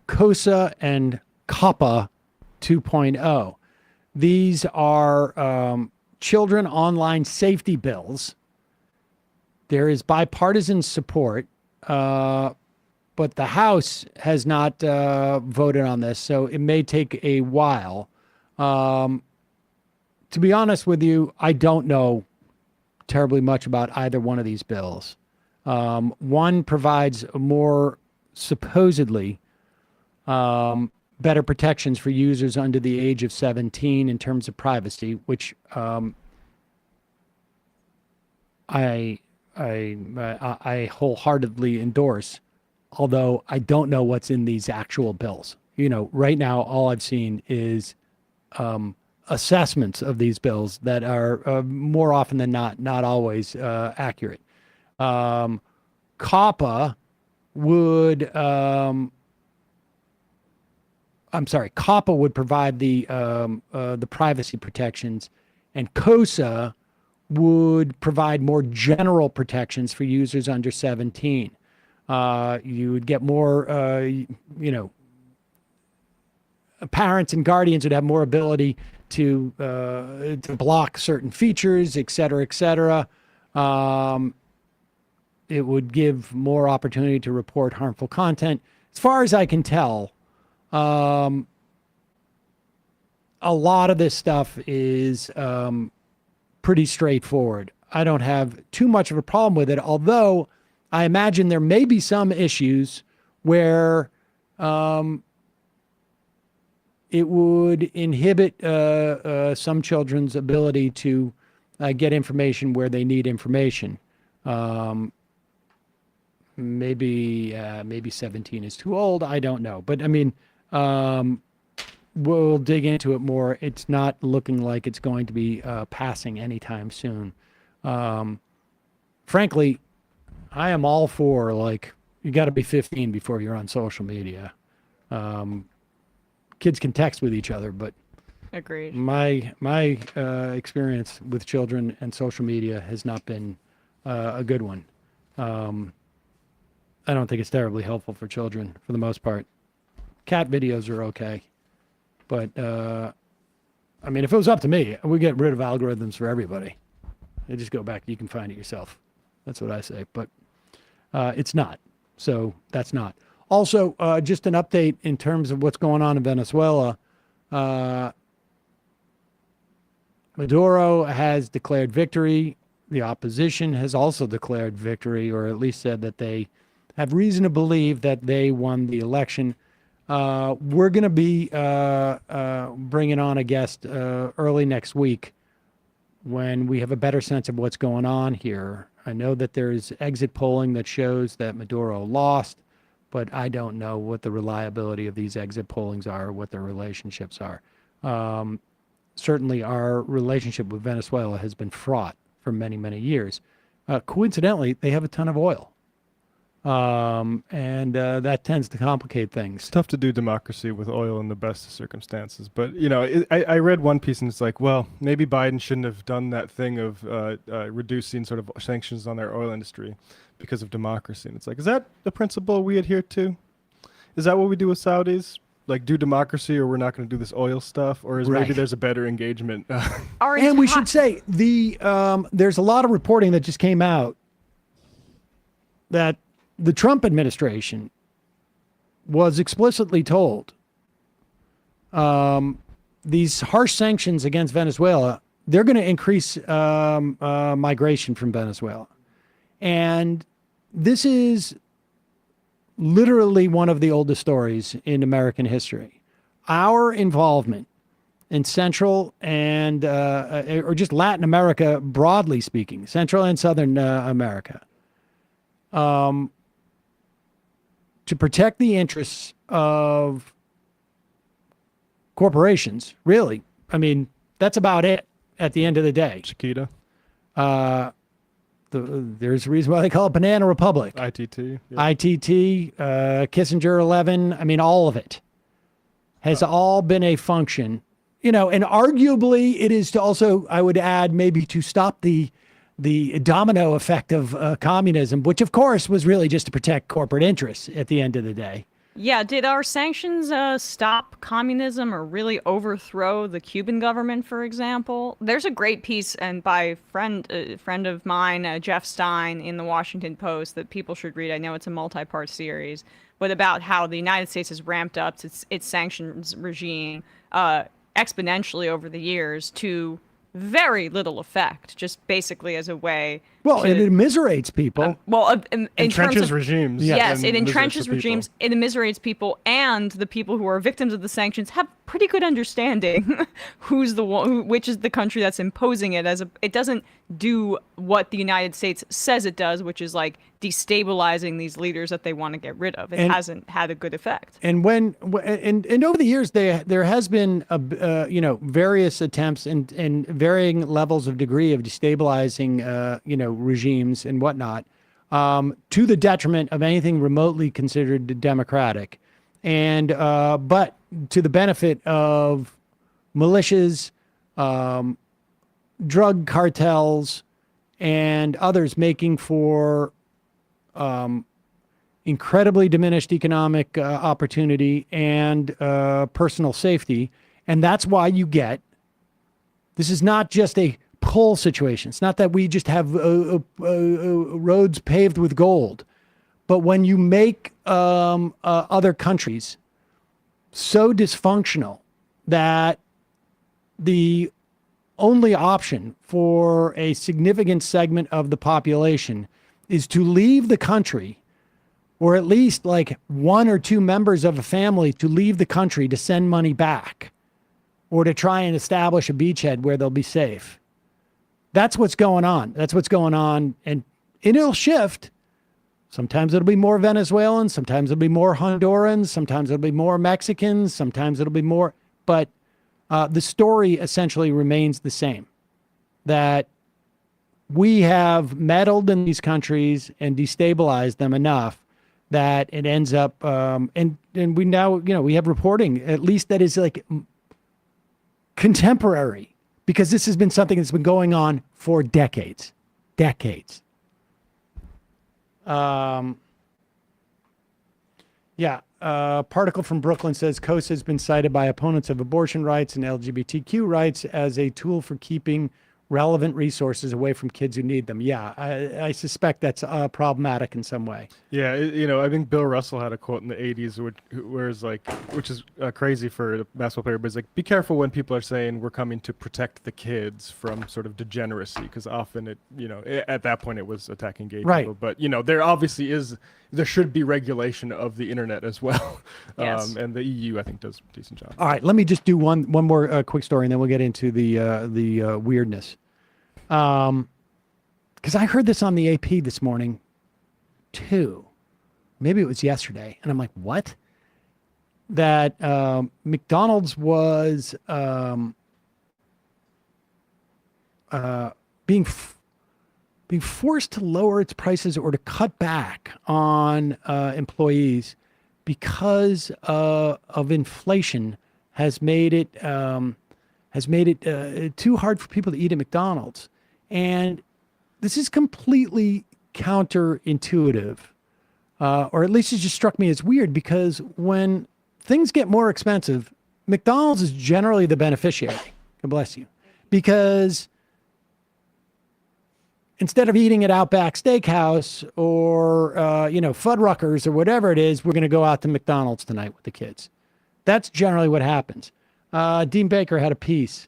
COSA and COPPA 2.0. These are children online safety bills. There is bipartisan support, but the House has not voted on this, so it may take a while. To be honest with you, I don't know terribly much about either one of these bills. One provides more, supposedly, better protections for users under the age of 17 in terms of privacy, which I wholeheartedly endorse, although I don't know what's in these actual bills. Right now, all I've seen is assessments of these bills that are more often than not always accurate. COPPA would, COPPA would provide the privacy protections, and COSA would provide more general protections for users under 17. You would get more, parents and guardians would have more ability to block certain features, et cetera, et cetera. It would give more opportunity to report harmful content. As far as I can tell, a lot of this stuff is pretty straightforward. I don't have too much of a problem with it, although I imagine there may be some issues where it would inhibit some children's ability to get information where they need information. Maybe 17 is too old. I don't know. But I mean, we'll dig into it more. It's not looking like it's going to be passing anytime soon. Frankly, I am all for, you got to be 15 before you're on social media. Kids can text with each other, but Agreed. My experience with children and social media has not been a good one. I don't think it's terribly helpful for children for the most part. Cat videos are okay. But, I mean, if it was up to me, we'd get rid of algorithms for everybody. You just go back. You can find it yourself. That's what I say. But it's not. So that's not. Also, just an update in terms of what's going on in Venezuela. Maduro has declared victory. The opposition has also declared victory, or at least said that they have reason to believe that they won the election. We're going to be bringing on a guest early next week when we have a better sense of what's going on here. I know that there's exit polling that shows that Maduro lost, but I don't know what the reliability of these exit pollings are, or what their relationships are. Certainly, our relationship with Venezuela has been fraught for many, many years. Coincidentally, they have a ton of oil. And that tends to complicate things. It's tough to do democracy with oil in the best of circumstances. But, I read one piece and it's like, well, maybe Biden shouldn't have done that thing of reducing sort of sanctions on their oil industry because of democracy. And it's like, is that the principle we adhere to? Is that what we do with Saudis? Like, do democracy, or we're not going to do this oil stuff? Or is maybe there's a better engagement? And we should say, there's a lot of reporting that just came out that the Trump administration was explicitly told these harsh sanctions against Venezuela, they're going to increase migration from Venezuela. And this is literally one of the oldest stories in American history. Our involvement in Central and, or just Latin America, broadly speaking, Central and Southern America, to protect the interests of corporations, really. I mean, that's about it at the end of the day. Chiquita. there's a reason why they call it Banana Republic. ITT. Yeah. ITT, Kissinger 11. I mean, all of it has all been a function, and arguably it is to also, I would add, maybe to stop the domino effect of communism, which of course was really just to protect corporate interests at the end of the day. Yeah, did our sanctions stop communism or really overthrow the Cuban government, for example? There's a great piece and by a friend of mine, Jeff Stein, in the Washington Post that people should read. I know it's a multi-part series, but about how the United States has ramped up its sanctions regime exponentially over the years to very little effect, just basically as a way. Well, it immiserates people. In Entrenches terms of regimes. Yes, it and entrenches regimes, it immiserates people, and the people who are victims of the sanctions have pretty good understanding who's the one, which is the country that's imposing it. It doesn't do what the United States says it does, which is like destabilizing these leaders that they want to get rid of. It hasn't had a good effect. And and over the years, there has been various attempts and varying levels of degree of destabilizing regimes and whatnot, to the detriment of anything remotely considered democratic, and but to the benefit of militias, drug cartels, and others making for incredibly diminished economic opportunity and personal safety. And that's why this is not just a pull situation. It's not that we just have roads paved with gold, but when you make other countries so dysfunctional that the only option for a significant segment of the population is to leave the country, or at least like one or two members of a family to leave the country to send money back, or to try and establish a beachhead where they'll be safe. That's what's going on. And it'll shift. Sometimes it'll be more Venezuelans. Sometimes it'll be more Hondurans. Sometimes it'll be more Mexicans. Sometimes it'll be more. But the story essentially remains the same. That we have meddled in these countries and destabilized them enough that it ends up, and we now, we have reporting, at least that is like contemporary, because this has been something that's been going on for decades. Particle from Brooklyn says COSA has been cited by opponents of abortion rights and LGBTQ rights as a tool for keeping relevant resources away from kids who need them. Yeah, I suspect that's problematic in some way. Yeah, I think Bill Russell had a quote in the 80s which is crazy for a basketball player, but it's like, be careful when people are saying we're coming to protect the kids from sort of degeneracy, because often at that point it was attacking gay people. But, there should be regulation of the internet as well. Yes. And the EU, I think, does a decent job. All right, let me just do one more quick story, and then we'll get into the weirdness. Because I heard this on the AP this morning, too. Maybe it was yesterday, and I'm like, what? That McDonald's was being forced to lower its prices or to cut back on employees because of inflation has made it too hard for people to eat at McDonald's. And this is completely counterintuitive, or at least it just struck me as weird, because when things get more expensive, McDonald's is generally the beneficiary. God bless you. Because instead of eating at Outback Steakhouse or, Fuddruckers or whatever it is, we're going to go out to McDonald's tonight with the kids. That's generally what happens. Dean Baker had a piece.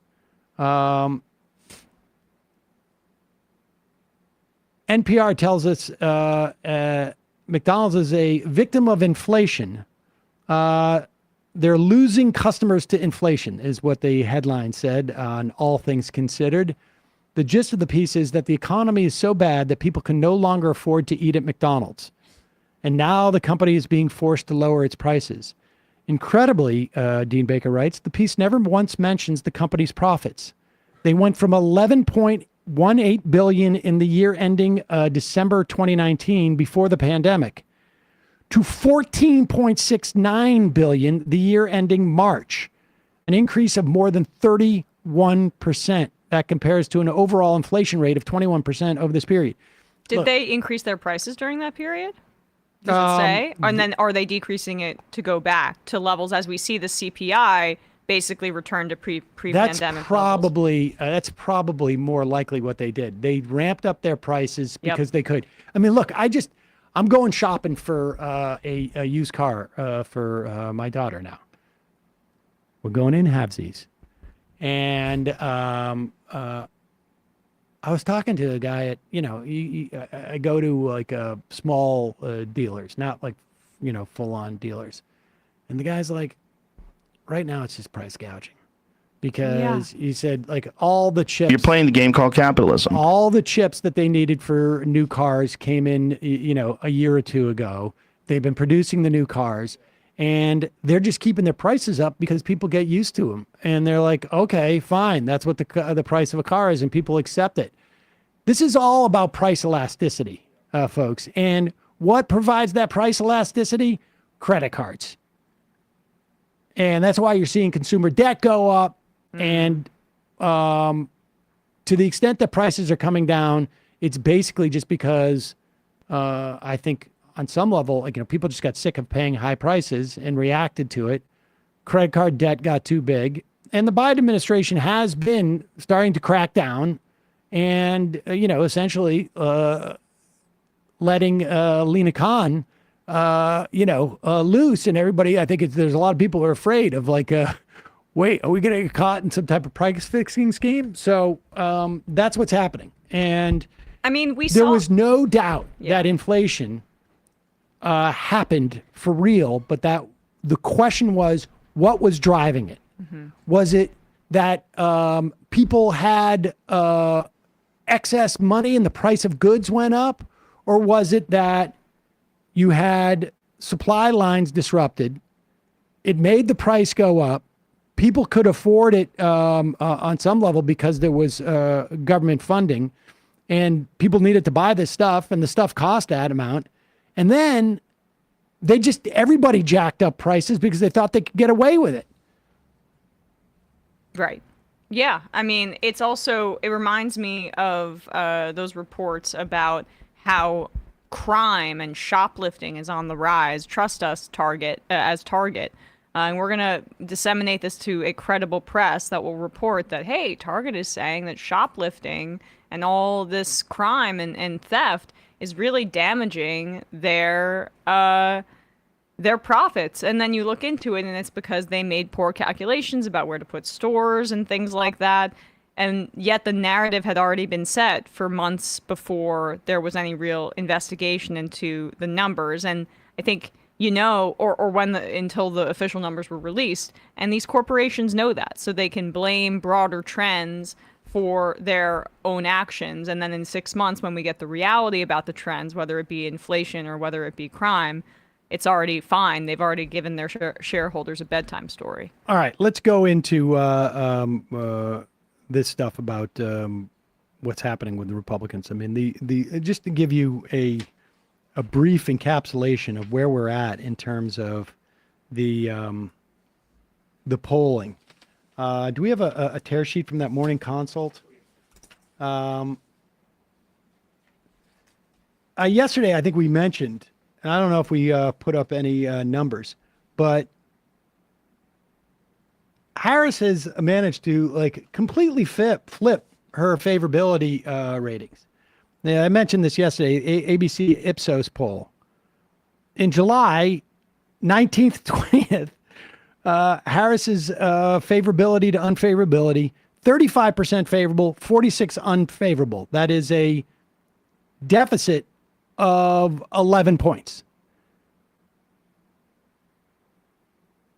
NPR tells us McDonald's is a victim of inflation. They're losing customers to inflation, is what the headline said on All Things Considered. The gist of the piece is that the economy is so bad that people can no longer afford to eat at McDonald's. And now the company is being forced to lower its prices. Incredibly, Dean Baker writes, the piece never once mentions the company's profits. They went from $11.8 $1.18 billion in the year ending December 2019 before the pandemic to $14.69 billion the year ending March, an increase of more than 31%. That compares to an overall inflation rate of 21% over this period. Did they increase their prices during that period? Does it say? And then are they decreasing it to go back to levels as we see the CPI basically return to pre-pandemic levels? That's probably more likely what they did. They ramped up their prices because they could. I mean, look, I'm going shopping for a used car for my daughter now. We're going in halvesies. And I was talking to a guy at, I go to like small dealers, not like, full-on dealers. And the guy's like, right now it's just price gouging. Because he said, like, all the chips. You're playing the game called capitalism. All the chips that they needed for new cars came in, a year or two ago. They've been producing the new cars. And they're just keeping their prices up because people get used to them. And they're like, okay, fine. That's what the price of a car is, and people accept it. This is all about price elasticity, folks. And what provides that price elasticity? Credit cards. And that's why you're seeing consumer debt go up. And to the extent that prices are coming down, it's basically just because I think on some level, people just got sick of paying high prices and reacted to it. Credit card debt got too big. And the Biden administration has been starting to crack down and, essentially letting Lena Khan, loose. And everybody, I think there's a lot of people who are afraid of wait, are we going to get caught in some type of price fixing scheme? So that's what's happening. And I mean, there was no doubt that inflation happened for real, but that the question was, what was driving it? Mm-hmm. Was it that people had excess money and the price of goods went up? Or was it that you had supply lines disrupted? It made the price go up. People could afford it on some level because there was government funding and people needed to buy this stuff and the stuff cost that amount. And then everybody jacked up prices because they thought they could get away with it. Right. Yeah. I mean, it reminds me of those reports about how crime and shoplifting is on the rise. Trust us, Target. And we're going to disseminate this to a credible press that will report that, hey, Target is saying that shoplifting and all this crime and theft is really damaging their profits. And then you look into it and it's because they made poor calculations about where to put stores and things like that. And yet the narrative had already been set for months before there was any real investigation into the numbers. And I think, until the official numbers were released. And these corporations know that. So they can blame broader trends for their own actions. And then in 6 months, when we get the reality about the trends, whether it be inflation or whether it be crime, it's already fine. They've already given their shareholders a bedtime story. All right, let's go into this stuff about what's happening with the Republicans. I mean, just to give you a brief encapsulation of where we're at in terms of the polling. Do we have a tear sheet from that morning consult? Yesterday, I think we mentioned, and I don't know if we put up any numbers, but Harris has managed to completely flip her favorability ratings. Yeah, I mentioned this yesterday, ABC Ipsos poll. In July 19th, 20th, Harris's favorability to unfavorability, 35% favorable, 46 unfavorable. That is a deficit of 11 points.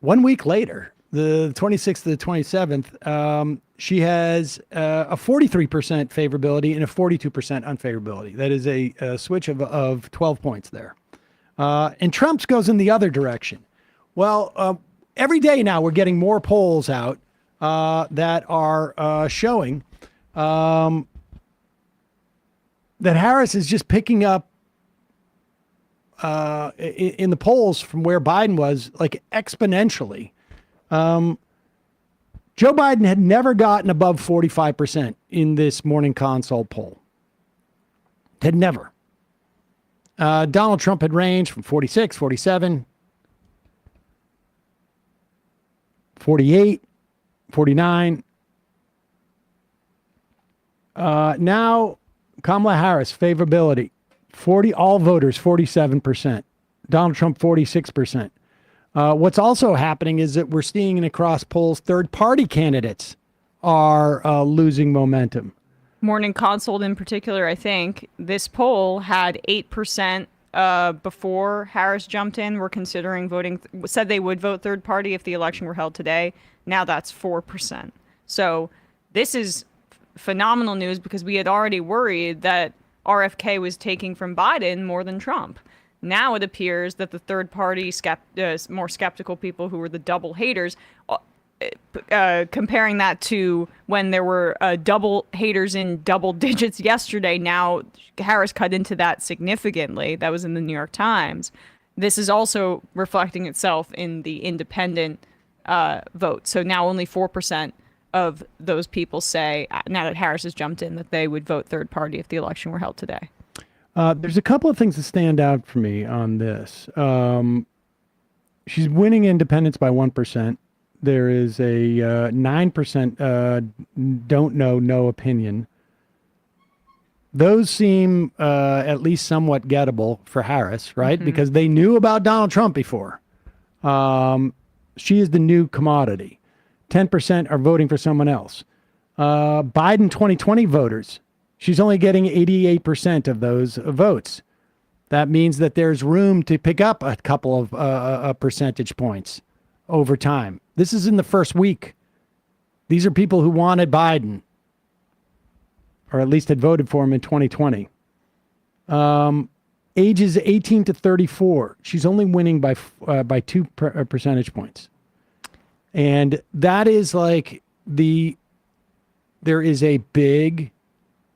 1 week later, the 26th to the 27th, she has a 43% favorability and a 42% unfavorability. That is a switch of 12 points there. And Trump's goes in the other direction. Well, every day now we're getting more polls out that are showing that Harris is just picking up in the polls from where Biden was, like exponentially. Joe Biden had never gotten above 45% in this morning consult poll. Had never. Donald Trump had ranged from 46, 47, 48, 49. Now, Kamala Harris, favorability, all voters, 47%. Donald Trump, 46%. What's also happening is that we're seeing across polls, third-party candidates are losing momentum. Morning Consult in particular, I think, this poll had 8% before Harris jumped in. Were considering voting, said they would vote third party if the election were held today. Now that's 4%. So this is phenomenal news because we had already worried that RFK was taking from Biden more than Trump. Now it appears that the third party, more skeptical people who were the double haters, comparing that to when there were double haters in double digits yesterday, now Harris cut into that significantly. That was in the New York Times. This is also reflecting itself in the independent vote. So now only 4% of those people say, now that Harris has jumped in, that they would vote third party if the election were held today. There's a couple of things that stand out for me on this. She's winning independents by 1%. There is a 9% don't know, no opinion. Those seem at least somewhat gettable for Harris, right? Mm-hmm. Because they knew about Donald Trump before. She is the new commodity. 10% are voting for someone else. Biden 2020 voters, she's only getting 88% of those votes. That means that there's room to pick up a couple of percentage points over time. This is in the first week. These are people who wanted Biden, or at least had voted for him in 2020. Ages 18 to 34. She's only winning by 2 percentage points. And that is like there is a big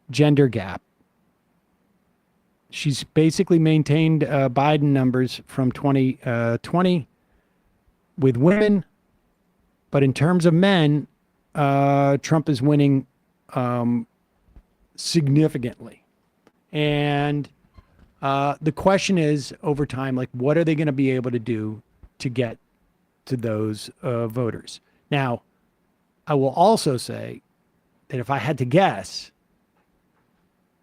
gender gap. She's basically maintained Biden numbers from 2020 with women. But in terms of men, Trump is winning significantly. And the question is, over time, like, what are they going to be able to do to get to those voters? Now, I will also say that if I had to guess,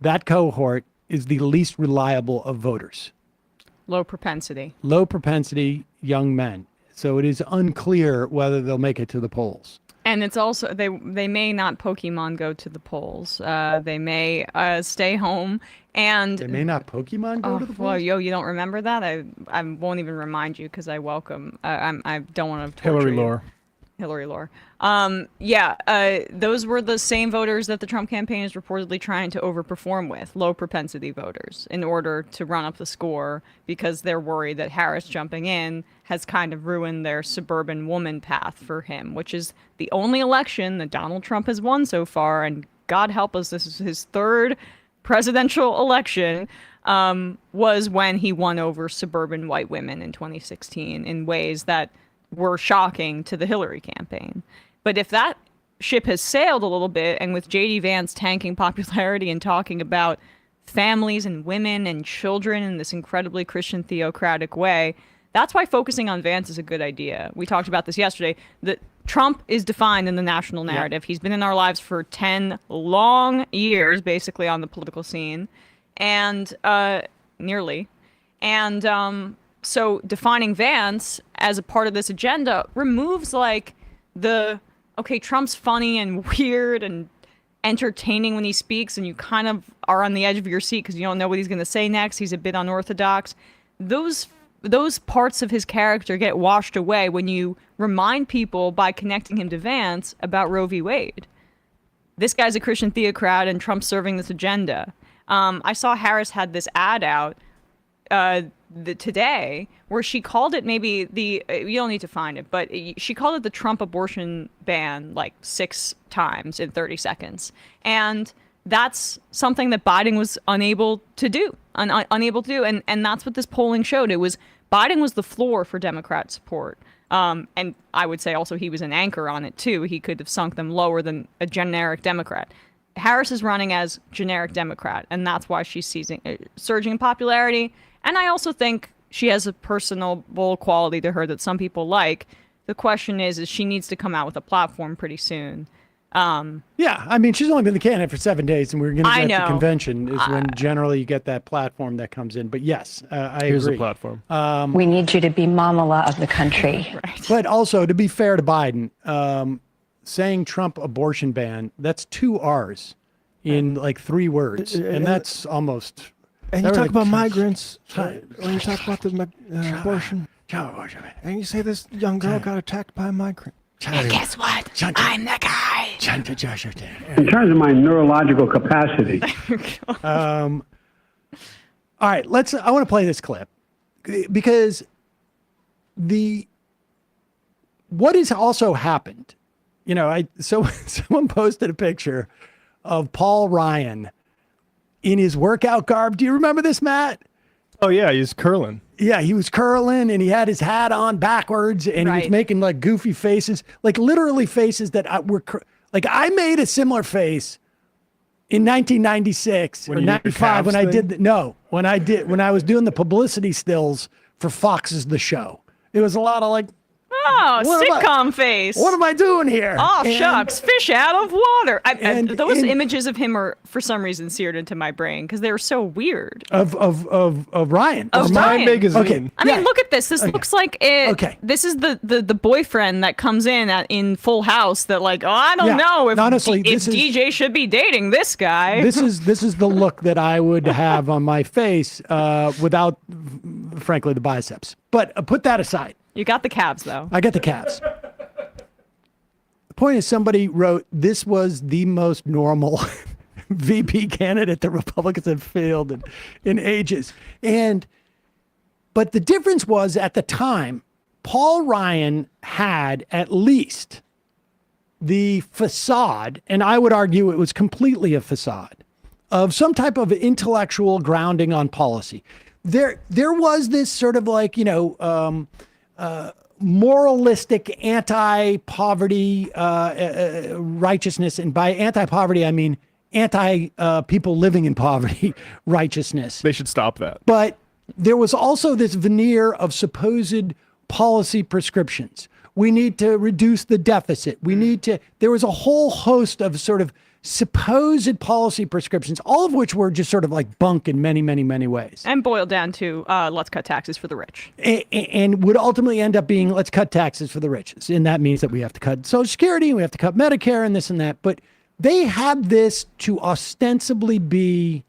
that cohort is the least reliable of voters. Low propensity young men. So it is unclear whether they'll make it to the polls. And it's also, they may not Pokemon go to the polls. They may stay home. And they may not Pokemon go to the polls? Well, you don't remember that? I won't even remind you because I welcome, I don't want to torture Hillary you. Lore. Hillary Lore. Those were the same voters that the Trump campaign is reportedly trying to overperform with, low propensity voters, in order to run up the score because they're worried that Harris jumping in has kind of ruined their suburban woman path for him, which is the only election that Donald Trump has won so far. And God help us, this is his third presidential election, was when he won over suburban white women in 2016 in ways that were shocking to the Hillary campaign. But if that ship has sailed a little bit, and with J.D. Vance tanking popularity and talking about families and women and children in this incredibly Christian theocratic way, that's why focusing on Vance is a good idea. We talked about this yesterday, that Trump is defined in the national narrative. Yep. He's been in our lives for 10 long years, basically, on the political scene, and nearly. And so defining Vance as a part of this agenda removes Trump's funny and weird and entertaining when he speaks, and you kind of are on the edge of your seat because you don't know what he's going to say next. He's a bit unorthodox. Those parts of his character get washed away when you remind people by connecting him to Vance about Roe v. Wade. This guy's a Christian theocrat and Trump's serving this agenda. I saw Harris had this ad out today where she called it maybe you don't need to find it, but she called it the Trump abortion ban like 6 times in 30 seconds. And that's something that Biden was unable to do, and that's what this polling showed. It was Biden was the floor for Democrat support, and I would say also he was an anchor on it too. He could have sunk them lower than a generic Democrat. Harris is running as generic Democrat, and that's why she's surging in popularity. And I also think she has a personable quality to her that some people like. The question is she needs to come out with a platform pretty soon. Yeah, I mean, she's only been the candidate for 7 days, and we're going to get the convention is when generally you get that platform that comes in. But yes, I Here's agree. a platform. We need you to be mamala of the country. Right. But also, to be fair to Biden, saying Trump abortion ban, that's 2 R's in like 3 words. And that's almost... And you talk about migrants, when you talk about the abortion, and you say this young girl got attacked by a migrant. And guess what? I'm the guy. In terms of my neurological capacity. All right, I want to play this clip because what has also happened, someone posted a picture of Paul Ryan in his workout garb. Do you remember this, Matt? Oh yeah, he's curling. Yeah, he was curling and he had his hat on backwards and he was making like goofy faces, like literally faces that I made a similar face in 1996 or 95 when I did when I was doing the publicity stills for Fox's The Show. It was a lot of like, sitcom face. What am I doing here? Oh, shucks, fish out of water. Those images of him are, for some reason, seared into my brain because they were so weird. Of Ryan. Of Ryan. Magazine. Okay. I mean, look at this. This looks like it. Okay. This is the boyfriend that comes in Full House that like, I don't know if DJ should be dating this guy. This is the look that I would have on my face without, frankly, the biceps. But put that aside. You got the calves, though. I got the calves. The point is, somebody wrote, this was the most normal VP candidate the Republicans have fielded in ages. But the difference was, at the time, Paul Ryan had at least the facade, and I would argue it was completely a facade, of some type of intellectual grounding on policy. There was this sort of like, moralistic anti-poverty righteousness. And by anti-poverty, I mean anti-people living in poverty righteousness. They should stop that. But there was also this veneer of supposed policy prescriptions. We need to reduce the deficit. There was a whole host of sort of supposed policy prescriptions, all of which were just sort of like bunk in many, many, many ways. And boiled down to let's cut taxes for the rich. And would ultimately end up being let's cut taxes for the rich. And that means that we have to cut Social Security, we have to cut Medicare and this and that. But they had this to ostensibly be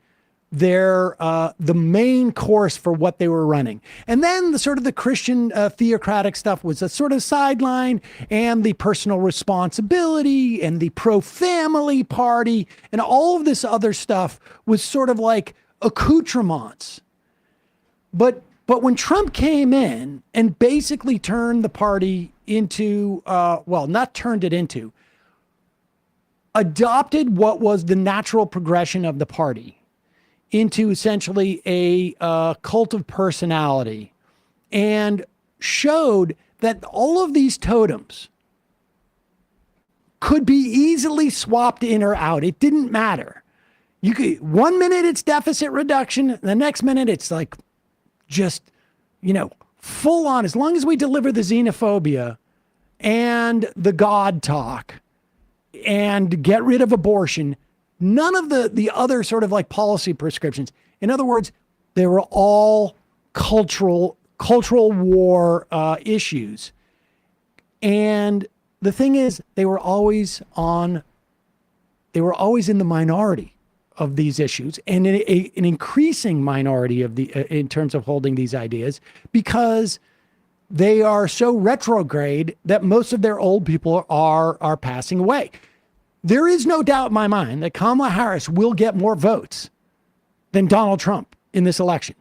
their the main course for what they were running. And then the sort of the Christian theocratic stuff was a sort of sideline, and the personal responsibility and the pro-family party and all of this other stuff was sort of like accoutrements. But when Trump came in and basically turned the party into, not turned it into, adopted what was the natural progression of the party into essentially a cult of personality, and showed that all of these totems could be easily swapped in or out. It didn't matter. You could, 1 minute it's deficit reduction, the next minute it's like just, full on. As long as we deliver the xenophobia and the God talk and get rid of abortion, none of the other sort of like policy prescriptions. In other words, they were all cultural war issues. And the thing is, they were always in the minority of these issues, and an increasing minority of in terms of holding these ideas, because they are so retrograde that most of their old people are passing away. There is no doubt in my mind that Kamala Harris will get more votes than Donald Trump in this election.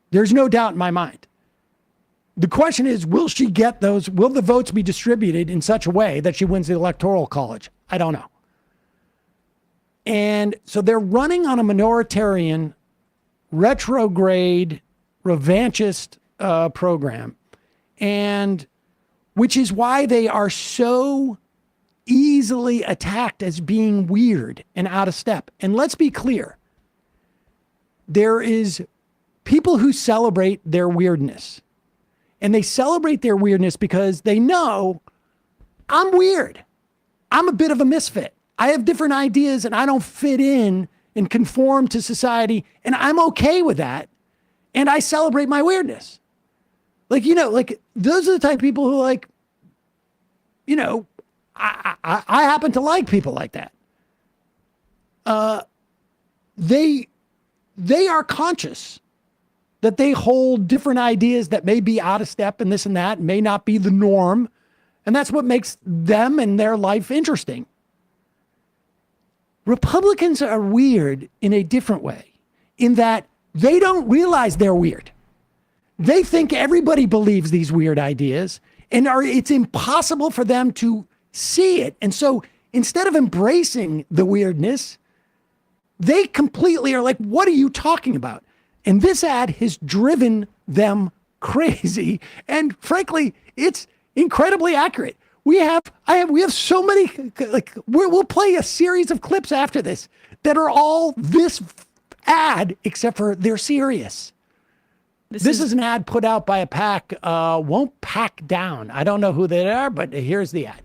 There's no doubt in my mind. The question is, will she get those? Will the votes be distributed in such a way that she wins the Electoral College? I don't know. And so they're running on a minoritarian, retrograde, revanchist program. And which is why they are so easily attacked as being weird and out of step. And let's be clear. There is people who celebrate their weirdness. And they celebrate their weirdness because they know I'm weird. I'm a bit of a misfit. I have different ideas and I don't fit in and conform to society. And I'm okay with that. And I celebrate my weirdness. Like, like those are the type of people who I happen to like people like that. They are conscious that they hold different ideas that may be out of step and this and that, may not be the norm. And that's what makes them and their life interesting. Republicans are weird in a different way, in that they don't realize they're weird. They think everybody believes these weird ideas, and it's impossible for them to see it. And so instead of embracing the weirdness, they completely are like, what are you talking about? And this ad has driven them crazy. And frankly, it's incredibly accurate. We have so many, we'll play a series of clips after this that are all this ad, except for they're serious. This is an ad put out by a PAC, Won't Pack Down. I don't know who they are, but here's the ad.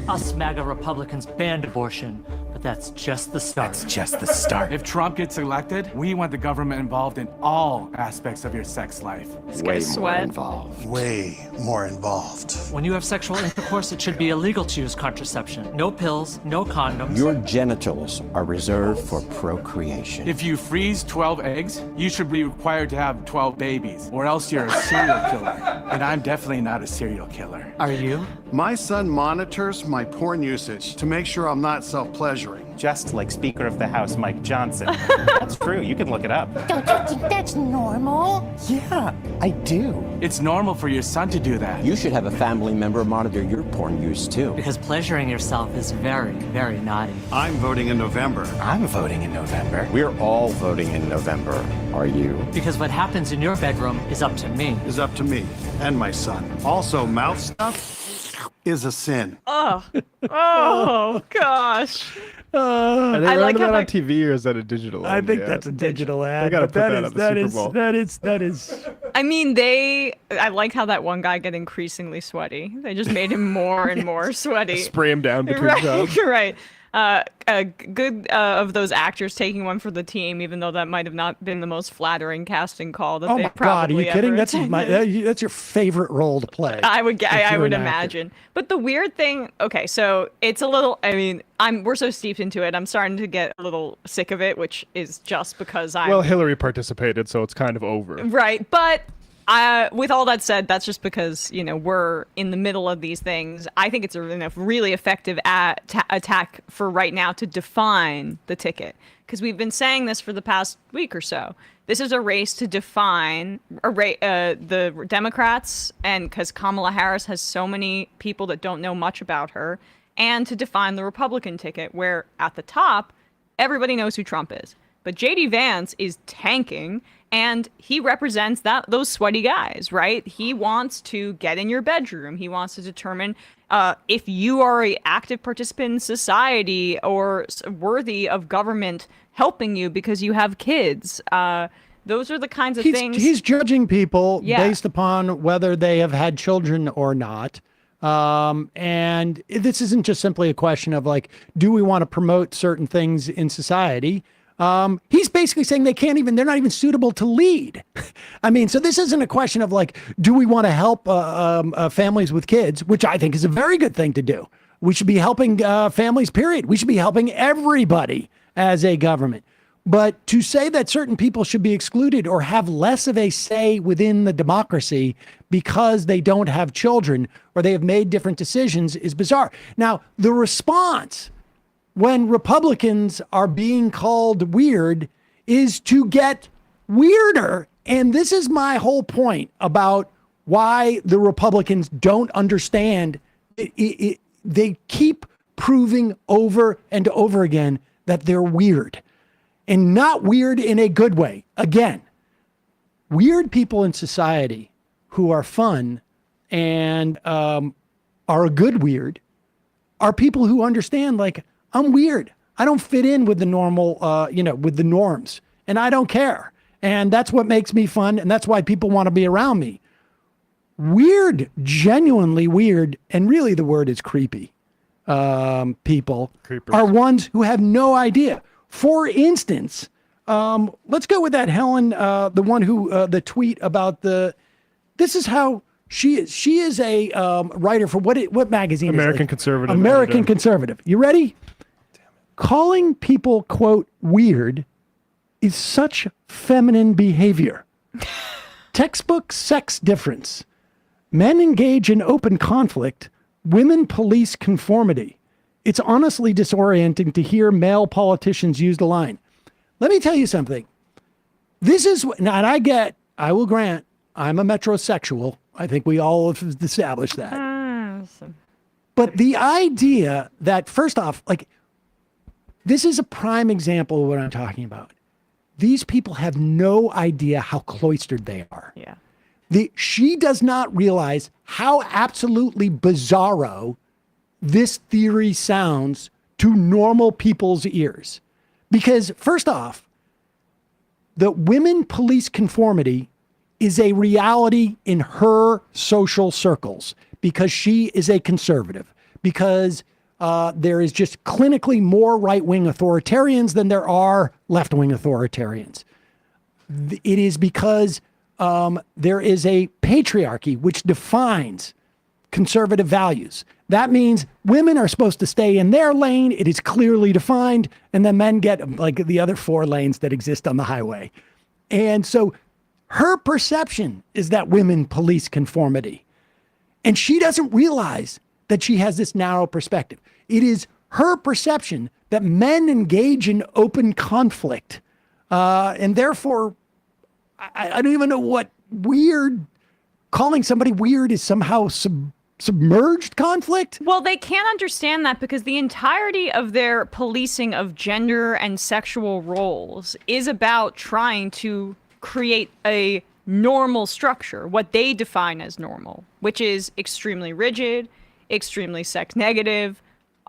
Us MAGA Republicans banned abortion, but that's just the start. That's just the start. If Trump gets elected, we want the government involved in all aspects of your sex life. Way more involved. Way more involved. When you have sexual intercourse, it should be illegal to use contraception. No pills, no condoms. Your genitals are reserved for procreation. If you freeze 12 eggs, you should be required to have 12 babies, or else you're a serial killer. And I'm definitely not a serial killer. Are you? My son monitors my porn usage to make sure I'm not self-pleasuring. Just like Speaker of the House Mike Johnson. That's true, you can look it up. Don't you think that's normal? Yeah, I do. It's normal for your son to do that. You should have a family member monitor your porn use too. Because pleasuring yourself is very, very naughty. I'm voting in November. I'm voting in November. We're all voting in November. Are you? Because what happens in your bedroom is up to me. Is up to me and my son. Also, mouth stuff is a sin. Oh gosh. Are they I like running how that on TV or is that a digital ad? I think that's a digital ad. They got to but put that on the Super Bowl. That is. I mean, I like how that one guy got increasingly sweaty. They just made him more and more sweaty. Spray him down between jobs. Right. Good of those actors taking one for the team, even though that might have not been the most flattering casting call that Oh they my probably God, are you kidding? ever That's your favorite role to play. I would an imagine. But the weird thing, okay, so it's a little, I mean, we're so steeped into it, I'm starting to get a little sick of it, which is just because Well, Hillary participated, so it's kind of over. Right, but with all that said, that's just because, we're in the middle of these things. I think it's a really effective attack for right now to define the ticket. Because we've been saying this for the past week or so. This is a race to define the Democrats, and because Kamala Harris has so many people that don't know much about her, and to define the Republican ticket, where at the top, everybody knows who Trump is. But J.D. Vance is tanking, and he represents those sweaty guys, right? He wants to get in your bedroom. He wants to determine if you are an active participant in society or worthy of government helping you because you have kids. Those are the kinds of things. He's judging people based upon whether they have had children or not. And this isn't just simply a question of do we want to promote certain things in society? He's basically saying they're not even suitable to lead. I mean, so this isn't a question of do we want to help families with kids, which I think is a very good thing to do. We should be helping families, period. We should be helping everybody as a government. But to say that certain people should be excluded or have less of a say within the democracy because they don't have children or they have made different decisions is bizarre. Now, the response when Republicans are being called weird is to get weirder. And this is my whole point about why the Republicans don't understand. They keep proving over and over again that they're weird, and not weird in a good way. Again, weird people in society who are fun and are a good weird are people who understand, like, I'm weird. I don't fit in with the normal, with the norms, and I don't care. And that's what makes me fun, and that's why people want to be around me. Weird, genuinely weird, and really the word is creepy. People Creepers. are ones who have no idea. For instance, let's go with that Helen, the one who, the tweet about this is how she is. She is a writer for what magazine? American Conservative. American Conservative. You ready? Calling people, quote, weird is such feminine behavior. Textbook sex difference. Men engage in open conflict. Women police conformity. It's honestly disorienting to hear male politicians use the line. Let me tell you something. This is, and I will grant, I'm a metrosexual. I think we all have established that. But the idea that, first off, like, this is a prime example of what I'm talking about. These people have no idea how cloistered they are. Yeah. She does not realize how absolutely bizarro this theory sounds to normal people's ears. Because, first off, the women police conformity is a reality in her social circles because she is a conservative, because there is just clinically more right-wing authoritarians than there are left-wing authoritarians. It is because there is a patriarchy which defines conservative values. That means women are supposed to stay in their lane. It is clearly defined. And then men get like the other 4 lanes that exist on the highway. And so her perception is that women police conformity. And she doesn't realize that she has this narrow perspective. It is her perception that men engage in open conflict. And therefore, I don't even know what calling somebody weird is somehow submerged conflict. Well, they can't understand that because the entirety of their policing of gender and sexual roles is about trying to create a normal structure, what they define as normal, which is extremely rigid, extremely sex negative,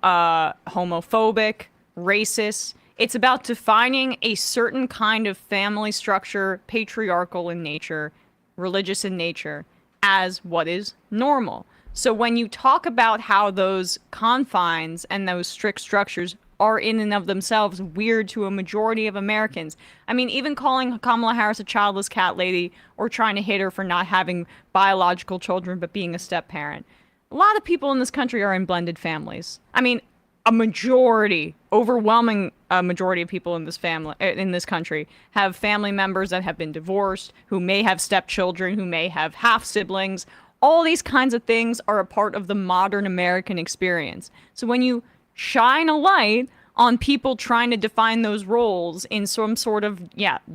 homophobic, racist. It's about defining a certain kind of family structure, patriarchal in nature, religious in nature, as what is normal. So when you talk about how those confines and those strict structures are in and of themselves weird to a majority of Americans. I mean, even calling Kamala Harris a childless cat lady or trying to hit her for not having biological children but being a step parent. A lot of people in this country are in blended families. I mean, overwhelming majority of people in this country have family members that have been divorced, who may have stepchildren, who may have half siblings. All these kinds of things are a part of the modern American experience. So when you shine a light on people trying to define those roles in some sort of,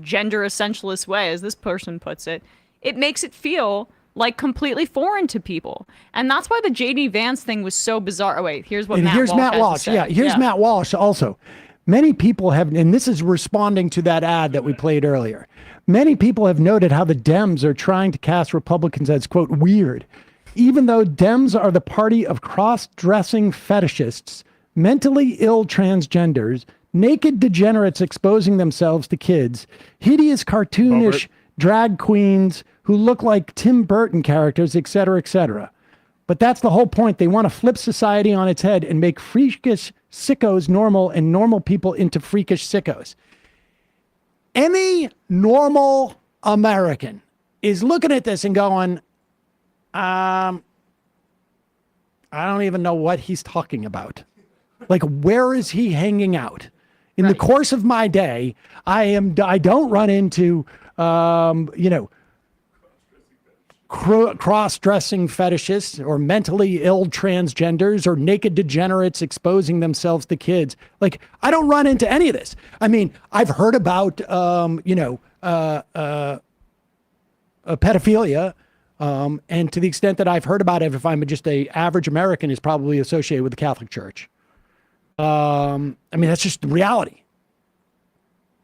gender essentialist way, as this person puts it, it makes it feel like completely foreign to people. And that's why the J.D. Vance thing was so bizarre. Oh, wait, here's what Matt Walsh has to say. Yeah, here's Matt Walsh also. Many people have, and this is responding to that ad that we played earlier. Many people have noted how the Dems are trying to cast Republicans as, quote, weird. Even though Dems are the party of cross-dressing fetishists, mentally ill transgenders, naked degenerates exposing themselves to kids, hideous cartoonish drag queens who look like Tim Burton characters, etc., etc. But that's the whole point. They want to flip society on its head and make freakish sickos normal and normal people into freakish sickos. Any normal American is looking at this and going, I don't even know what he's talking about. Like, where is he hanging out? In the course of my day, I don't run into, cross-dressing fetishists or mentally ill transgenders or naked degenerates exposing themselves to kids. Like, I don't run into any of this. I mean, I've heard about, pedophilia. And to the extent that I've heard about it, if I'm just a average American, is probably associated with the Catholic Church. I mean, that's just the reality.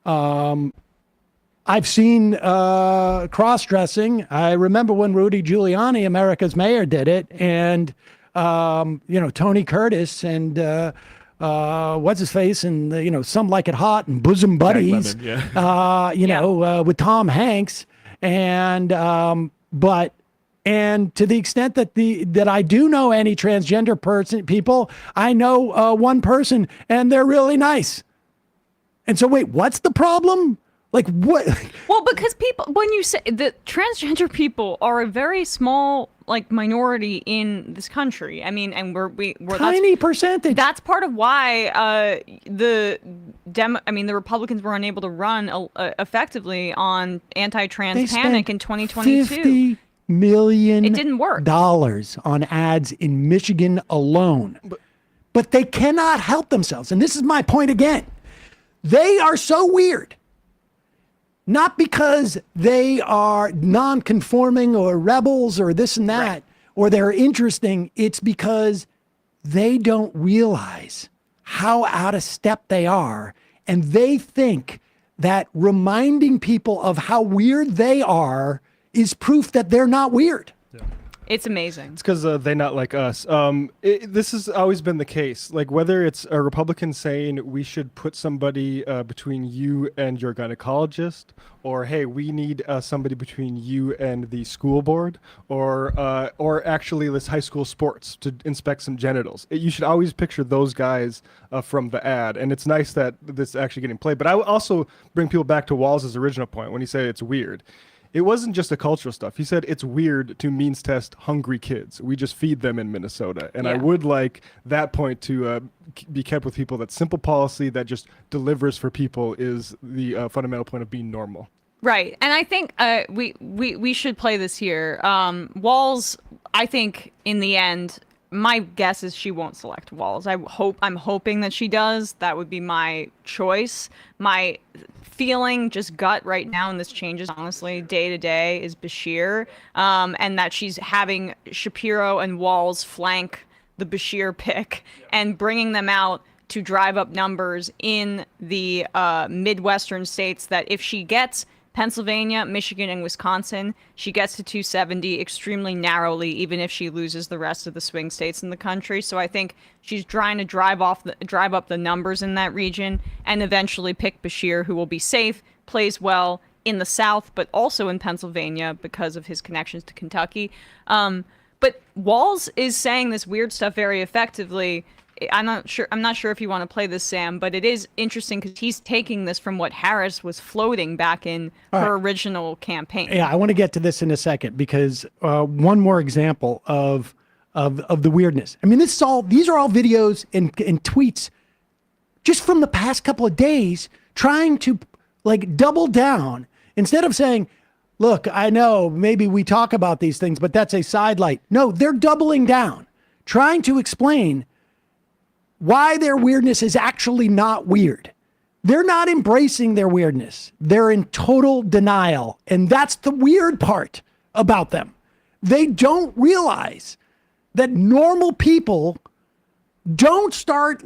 I've seen cross-dressing. I remember when Rudy Giuliani, America's mayor, did it, and Tony Curtis and what's his face, and Some Like It Hot and Bosom Buddies, with Tom Hanks, and and to the extent that I do know any transgender people, I know one person, and they're really nice. And so, wait, what's the problem? Like what? Well, because when you say that transgender people are a very small minority in this country. I mean, and we're tiny percentage. That's part of why the Republicans were unable to run effectively on anti-trans panic in 2022. $50 million. It didn't work. Dollars on ads in Michigan alone, but they cannot help themselves. And this is my point again. They are so weird. Not because they are non-conforming or rebels or this and that, right, or they're interesting. It's because they don't realize how out of step they are. And they think that reminding people of how weird they are is proof that they're not weird. Yeah. It's amazing. It's because they're not like us. This has always been the case. Like whether it's a Republican saying we should put somebody between you and your gynecologist, or hey, we need somebody between you and the school board, or actually this high school sports to inspect some genitals. You should always picture those guys from the ad, and it's nice that this is actually getting played. But I would also bring people back to Walz's original point when he said it's weird. It wasn't just a cultural stuff. He said it's weird to means test hungry kids. We just feed them in Minnesota. And I would like that point to be kept with people. That simple policy that just delivers for people is the fundamental point of being normal. Right. And I think we should play this here. Walz, I think in the end, my guess is she won't select Walz. I'm hoping that she does. That would be my choice. My feeling, just gut right now, and this changes honestly day to day, is Bashir, and that she's having Shapiro and Walz flank the Bashir pick and bringing them out to drive up numbers in the Midwestern states, that if she gets Pennsylvania, Michigan, and Wisconsin, she gets to 270 extremely narrowly, even if she loses the rest of the swing states in the country. So I think she's trying to drive up the numbers in that region and eventually pick Bashir, who will be safe, plays well in the South, but also in Pennsylvania because of his connections to Kentucky. But Walz is saying this weird stuff very effectively. I'm not sure if you want to play this, Sam, but it is interesting because he's taking this from what Harris was floating back in her original campaign. Yeah, I want to get to this in a second because one more example of the weirdness. I mean, these are all videos and tweets just from the past couple of days trying to double down instead of saying, look, I know maybe we talk about these things, but that's a sidelight. No, they're doubling down, trying to explain why their weirdness is actually not weird. They're not embracing their weirdness. They're in total denial. And that's the weird part about them. They don't realize that normal people don't start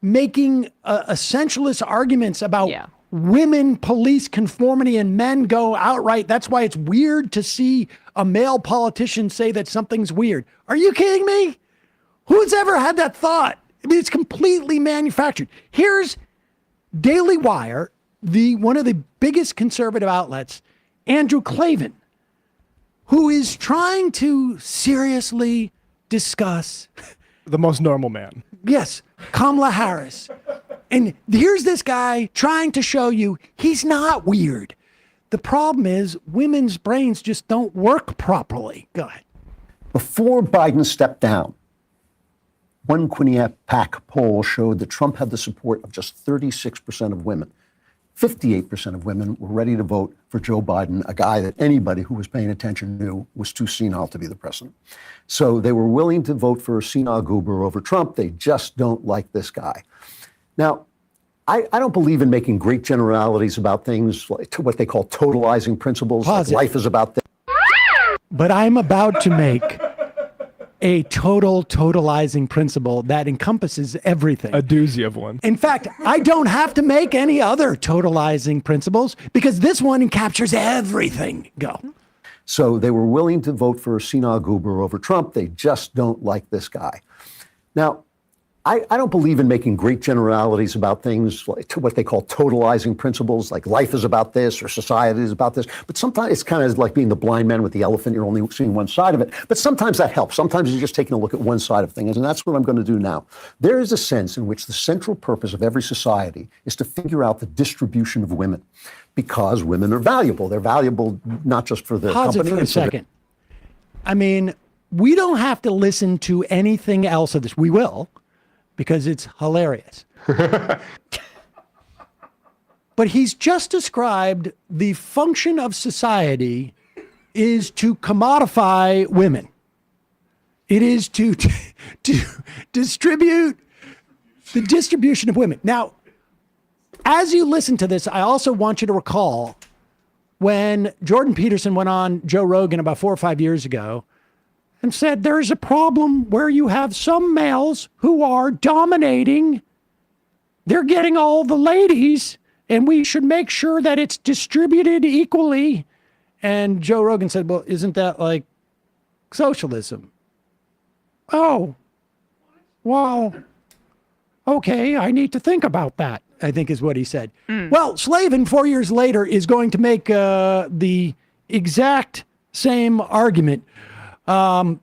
making essentialist arguments about women police conformity and men go outright. That's why it's weird to see a male politician say that something's weird. Are you kidding me? Who's ever had that thought? I mean, it's completely manufactured. Here's Daily Wire, one of the biggest conservative outlets, Andrew Klavan, who is trying to seriously discuss the most normal man. Yes, Kamala Harris. And here's this guy trying to show you he's not weird. The problem is women's brains just don't work properly. Go ahead. Before Biden stepped down, one Quinnipiac poll showed that Trump had the support of just 36% of women. 58% of women were ready to vote for Joe Biden, a guy that anybody who was paying attention knew was too senile to be the president. So they were willing to vote for a senile goober over Trump. They just don't like this guy. Now, I don't believe in making great generalities about things, like what they call totalizing principles. Like life is about this. But I'm about to make a totalizing principle that encompasses everything. A doozy of one. In fact, I don't have to make any other totalizing principles because this one captures everything. Go. So they were willing to vote for Sina Gruber over Trump. They just don't like this guy. Now, I don't believe in making great generalities about things like what they call totalizing principles, like life is about this or society is about this. But sometimes it's kind of like being the blind man with the elephant. You're only seeing one side of it. But sometimes that helps. Sometimes you're just taking a look at one side of things. And that's what I'm going to do now. There is a sense in which the central purpose of every society is to figure out the distribution of women because women are valuable. They're valuable not just for their company. For a second. I mean, we don't have to listen to anything else of this. We will. Because it's hilarious. But he's just described the function of society is to commodify women. It is to distribute the distribution of women. Now, as you listen to this, I also want you to recall when Jordan Peterson went on Joe Rogan about 4 or 5 years ago and said there's a problem where you have some males who are dominating. They're getting all the ladies, and we should make sure that it's distributed equally. And Joe Rogan said, well, isn't that like socialism? Oh, well, okay, I need to think about that, I think is what he said. Well, Slavin 4 years later is going to make the exact same argument. But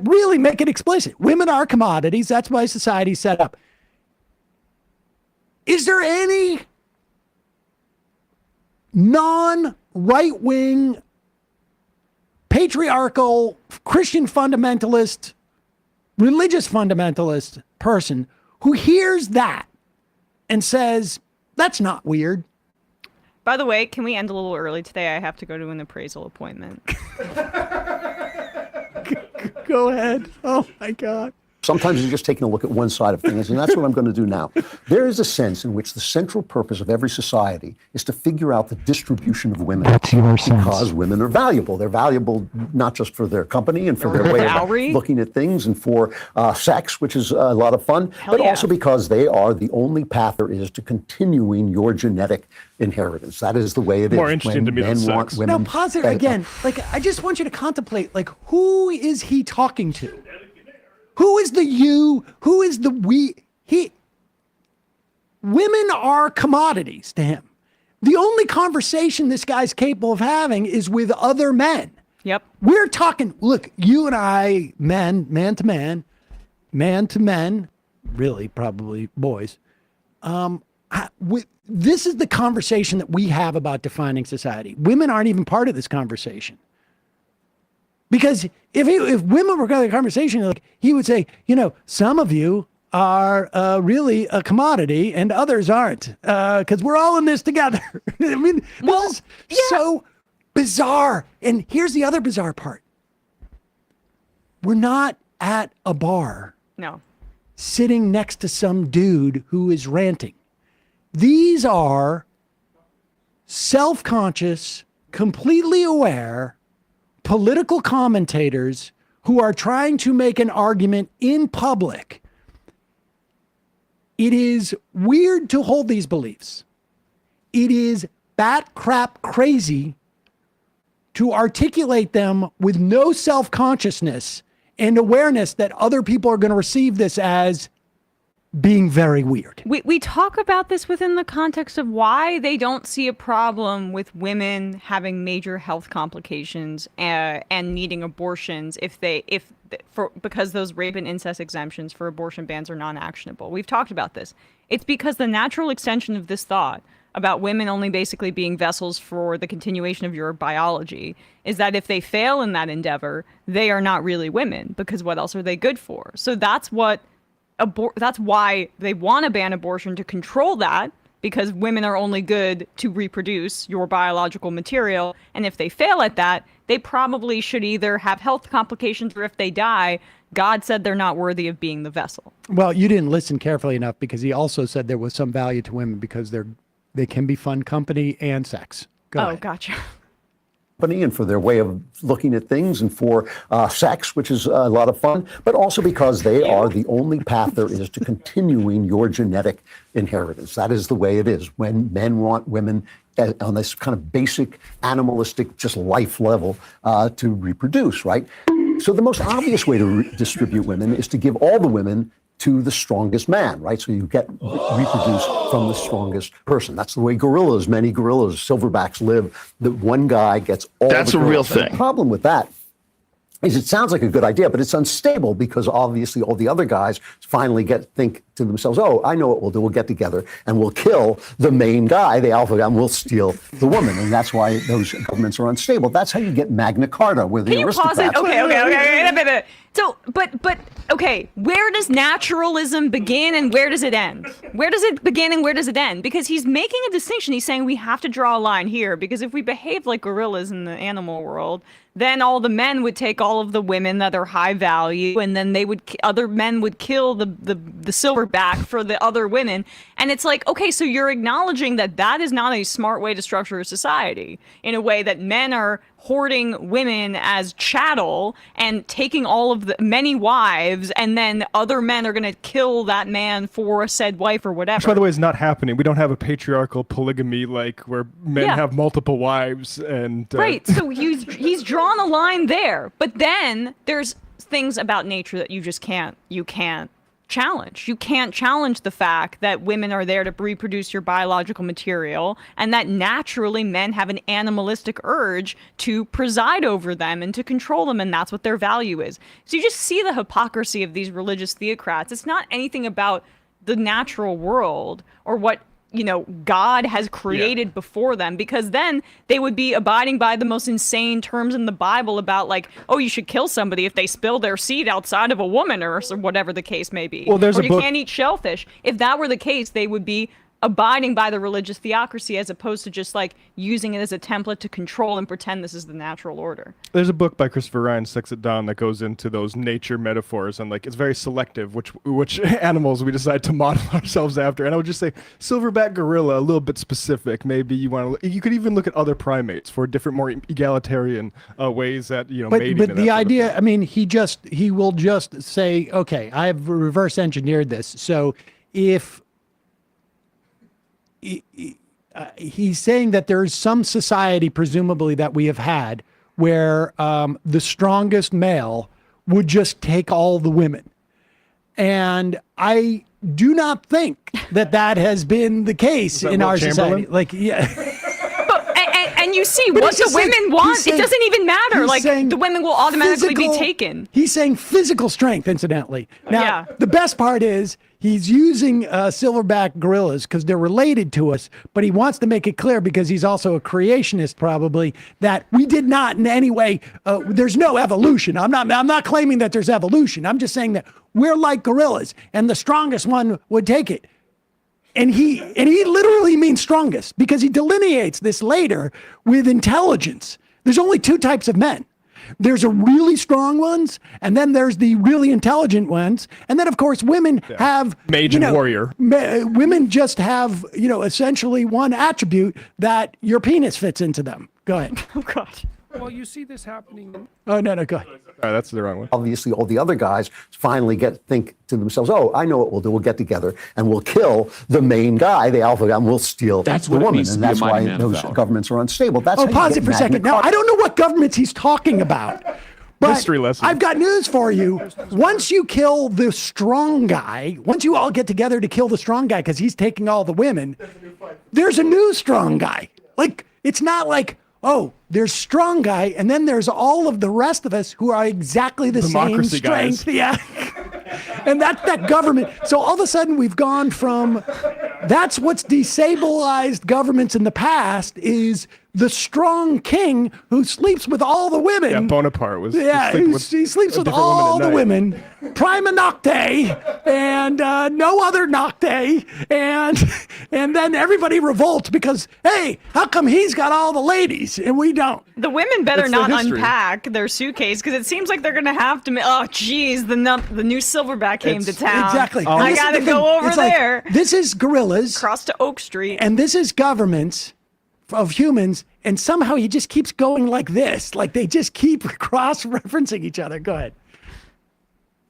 really make it explicit. Women are commodities. That's why society's set up. Is there any non-right-wing, patriarchal, Christian fundamentalist, religious fundamentalist person who hears that and says, that's not weird? By the way, can we end a little early today? I have to go to an appraisal appointment. Go ahead. Oh, my God. Sometimes you're just taking a look at one side of things, and that's what I'm going to do now. There is a sense in which the central purpose of every society is to figure out the distribution of women. That's your sense. Because women are valuable. They're valuable not just for their company and for their way of looking at things and for sex, which is a lot of fun, but also because they are the only path there is to continuing your genetic inheritance. That is the way it is. More interesting to me than sex. Now, pause it again. Like, I just want you to contemplate, like, who is he talking to? Who is the you? Who is the we? Women are commodities to him. The only conversation this guy's capable of having is with other men. Yep. We're talking, look, you and I, man to man to men, really probably boys. This is the conversation that we have about defining society. Women aren't even part of this conversation. Because if women were going to have a conversation, like, he would say, you know, some of you are really a commodity and others aren't, because we're all in this together. I mean, this is so bizarre. And here's the other bizarre part. We're not at a bar. No. Sitting next to some dude who is ranting. These are self-conscious, completely aware political commentators who are trying to make an argument in public. It is weird to hold these beliefs. It is bat crap crazy to articulate them with no self-consciousness and awareness that other people are going to receive this as being very weird. We talk about this within the context of why they don't see a problem with women having major health complications and needing abortions because those rape and incest exemptions for abortion bans are non-actionable. We've talked about this. It's because the natural extension of this thought about women only basically being vessels for the continuation of your biology is that if they fail in that endeavor, they are not really women, because what else are they good for? So that's why they want to ban abortion, to control that, because women are only good to reproduce your biological material. And if they fail at that, they probably should either have health complications, or if they die, God said they're not worthy of being the vessel. Well, you didn't listen carefully enough, because he also said there was some value to women because they can be fun company and sex. Go ahead. Gotcha. and for their way of looking at things and for sex, which is a lot of fun, but also because they are the only path there is to continuing your genetic inheritance. That is the way it is. When men want women on this kind of basic animalistic, just life level to reproduce, right? So the most obvious way to distribute women is to give all the women to the strongest man, right? So you get reproduce from the strongest person. That's the way many gorillas, silverbacks live. The one guy gets all That's the a real girls. And thing. the problem with that is it sounds like a good idea, but it's unstable because obviously all the other guys finally think to themselves, oh, I know what we'll do. We'll get together and we'll kill the main guy, the alpha guy, and we'll steal the woman. And that's why those governments are unstable. That's how you get Magna Carta, where the Can you aristocrats... pause it? Okay. So, but, okay, where does naturalism begin and where does it end? Where does it begin and where does it end? Because he's making a distinction. He's saying we have to draw a line here because if we behave like gorillas in the animal world, then all the men would take all of the women that are high value, and then other men would kill the silverback for the other women. And it's like, okay, so you're acknowledging that is not a smart way to structure a society, in a way that men are hoarding women as chattel and taking all of the many wives, and then other men are going to kill that man for a said wife or whatever. Which, by the way, is not happening. We don't have a patriarchal polygamy like where men have multiple wives and right. So he's drawn a line there, but then there's things about nature that you can't challenge. You can't challenge the fact that women are there to reproduce your biological material, and that naturally men have an animalistic urge to preside over them and to control them, and that's what their value is. So you just see the hypocrisy of these religious theocrats. It's not anything about the natural world or what God has created before them, because then they would be abiding by the most insane terms in the Bible about like, oh, you should kill somebody if they spill their seed outside of a woman or whatever the case may be. Well, or you can't eat shellfish. If that were the case, they would be abiding by the religious theocracy as opposed to just like using it as a template to control and pretend this is the natural order. There's a book by Christopher Ryan, Sex at Dawn, that goes into those nature metaphors, and like it's very selective which animals we decide to model ourselves after. And I would just say silverback gorilla, a little bit specific. Maybe you could even look at other primates for different, more egalitarian ways that mating. But the idea, I mean, he will just say, okay, I have reverse engineered this. So if he's saying that there is some society, presumably, that we have had where the strongest male would just take all the women. And I do not think that has been the case in our society. Like, and you see what the women want. It doesn't even matter. Like, the women will automatically be taken. He's saying physical strength, incidentally. Now, the best part is he's using silverback gorillas because they're related to us, but he wants to make it clear, because he's also a creationist probably, that we did not in any way, there's no evolution. I'm not claiming that there's evolution. I'm just saying that we're like gorillas and the strongest one would take it. And he literally means strongest, because he delineates this later with intelligence. There's only two types of men. There's a really strong ones, and then there's the really intelligent ones. And then, of course, women have... Mage and warrior. Women just have, essentially one attribute that your penis fits into them. Go ahead. Oh, God. Well, you see this happening. Oh, no, go ahead. That's the wrong one. Obviously, all the other guys finally think to themselves, oh, I know what we'll do. We'll get together and we'll kill the main guy, the alpha guy, and we'll steal the woman. And that's why those governments are unstable. That's pause it for a second. Now, I don't know what governments he's talking about. But history lesson. I've got news for you. Once you kill the strong guy, once you all get together to kill the strong guy because he's taking all the women, there's a new strong guy. Like, it's not like, oh, there's strong guy, and then there's all of the rest of us who are exactly the same strength. Guys. Yeah. And that's that government. So all of a sudden we've gone from, that's what's destabilized governments in the past, is the strong king who sleeps with all the women. Yeah, Bonaparte was. Yeah, he sleeps with all the women. Prima nocte, and no other nocte, and then everybody revolts because, hey, how come he's got all the ladies and we don't? The women better not unpack their suitcase, because it seems like they're going to have to. Oh, geez, the new silverback came to town. Exactly. I got to go over there. This is gorillas. Cross to Oak Street. And this is governments of humans, and somehow he just keeps going like this. Like they just keep cross-referencing each other. Go ahead.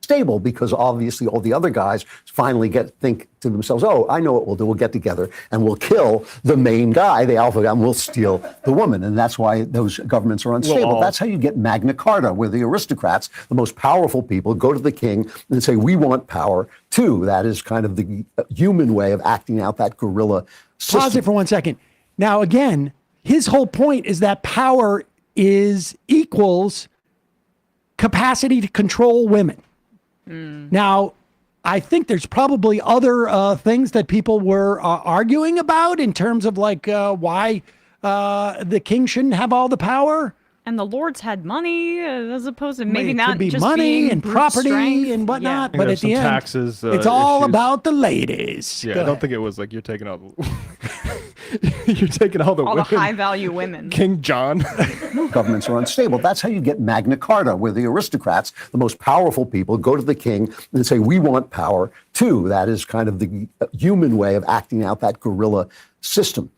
Stable, because obviously all the other guys finally think to themselves, oh, I know what we'll do. We'll get together and we'll kill the main guy, the alpha guy, and we'll steal the woman. And that's why those governments are unstable. That's how you get Magna Carta, where the aristocrats, the most powerful people, go to the king and say, we want power too. That is kind of the human way of acting out that guerrilla system. Pause it for 1 second. Now, again, his whole point is that power equals capacity to control women. Now, I think there's probably other things that people were arguing about in terms of like why the king shouldn't have all the power. And the lords had money as opposed to maybe It not could be just money being and brute property strength. and whatnot. Yeah. But There's at the some end, taxes, it's all issues. about the ladies. Yeah, Go I don't ahead. think it was like you're taking all the All women. the high-value women. King John. Governments are unstable. That's how you get Magna Carta, where the aristocrats, the most powerful people, go to the king and say, we want power too. That is kind of the human way of acting out that guerrilla system.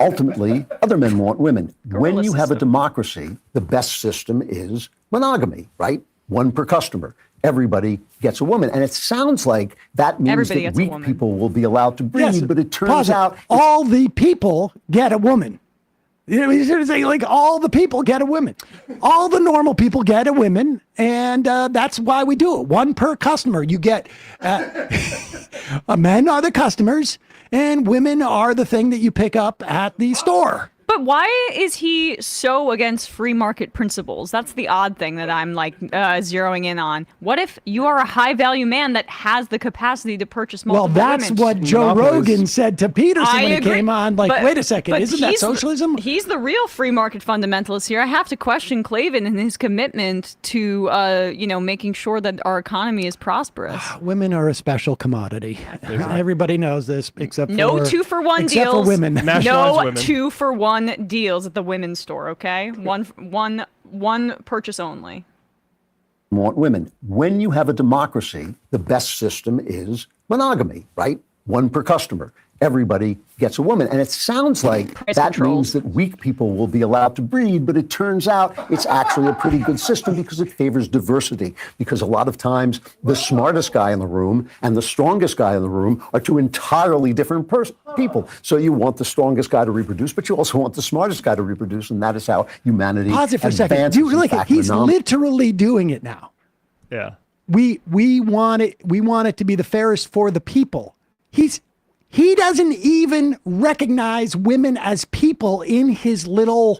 Ultimately, other men want women. When you have a democracy, the best system is monogamy, right? One per customer. Everybody gets a woman. And it sounds like that means Everybody that gets a weak woman. people will be allowed to breed, Yes, but it turns pause it. out all the people get a woman. You know, he's going to say like all the people get a woman. All the normal people get a woman, and that's why we do it. One per customer. You get men are the customers, and women are the thing that you pick up at the store. But why is he so against free market principles? That's the odd thing that I'm like zeroing in on. What if you are a high value man that has the capacity to purchase multiple Well, that's women? what Joe Rogan said to Peterson when he came on. Like, But- wait a second, but isn't that he's the- socialism? He's the real free market fundamentalist here. I have to question Clavin and his commitment to, making sure that our economy is prosperous. Women are a special commodity. Everybody knows this, except No for 2-for-1 except deals. for women. No Nationalize women. 2-for-1 deals at the women's store. Okay, one purchase only. want women. When you have a democracy, the best system is monogamy, right? One per customer. Everybody gets a woman. And it sounds like that means that weak people will be allowed to breed, but it turns out it's actually a pretty good system because it favors diversity. Because a lot of times the smartest guy in the room and the strongest guy in the room are two entirely different people. So you want the strongest guy to reproduce, but you also want the smartest guy to reproduce. And that is how humanity Pause it for a second. advances. Do you really? In fact, He's literally doing it now. Yeah. We want it to be the fairest for the people. He doesn't even recognize women as people in his little,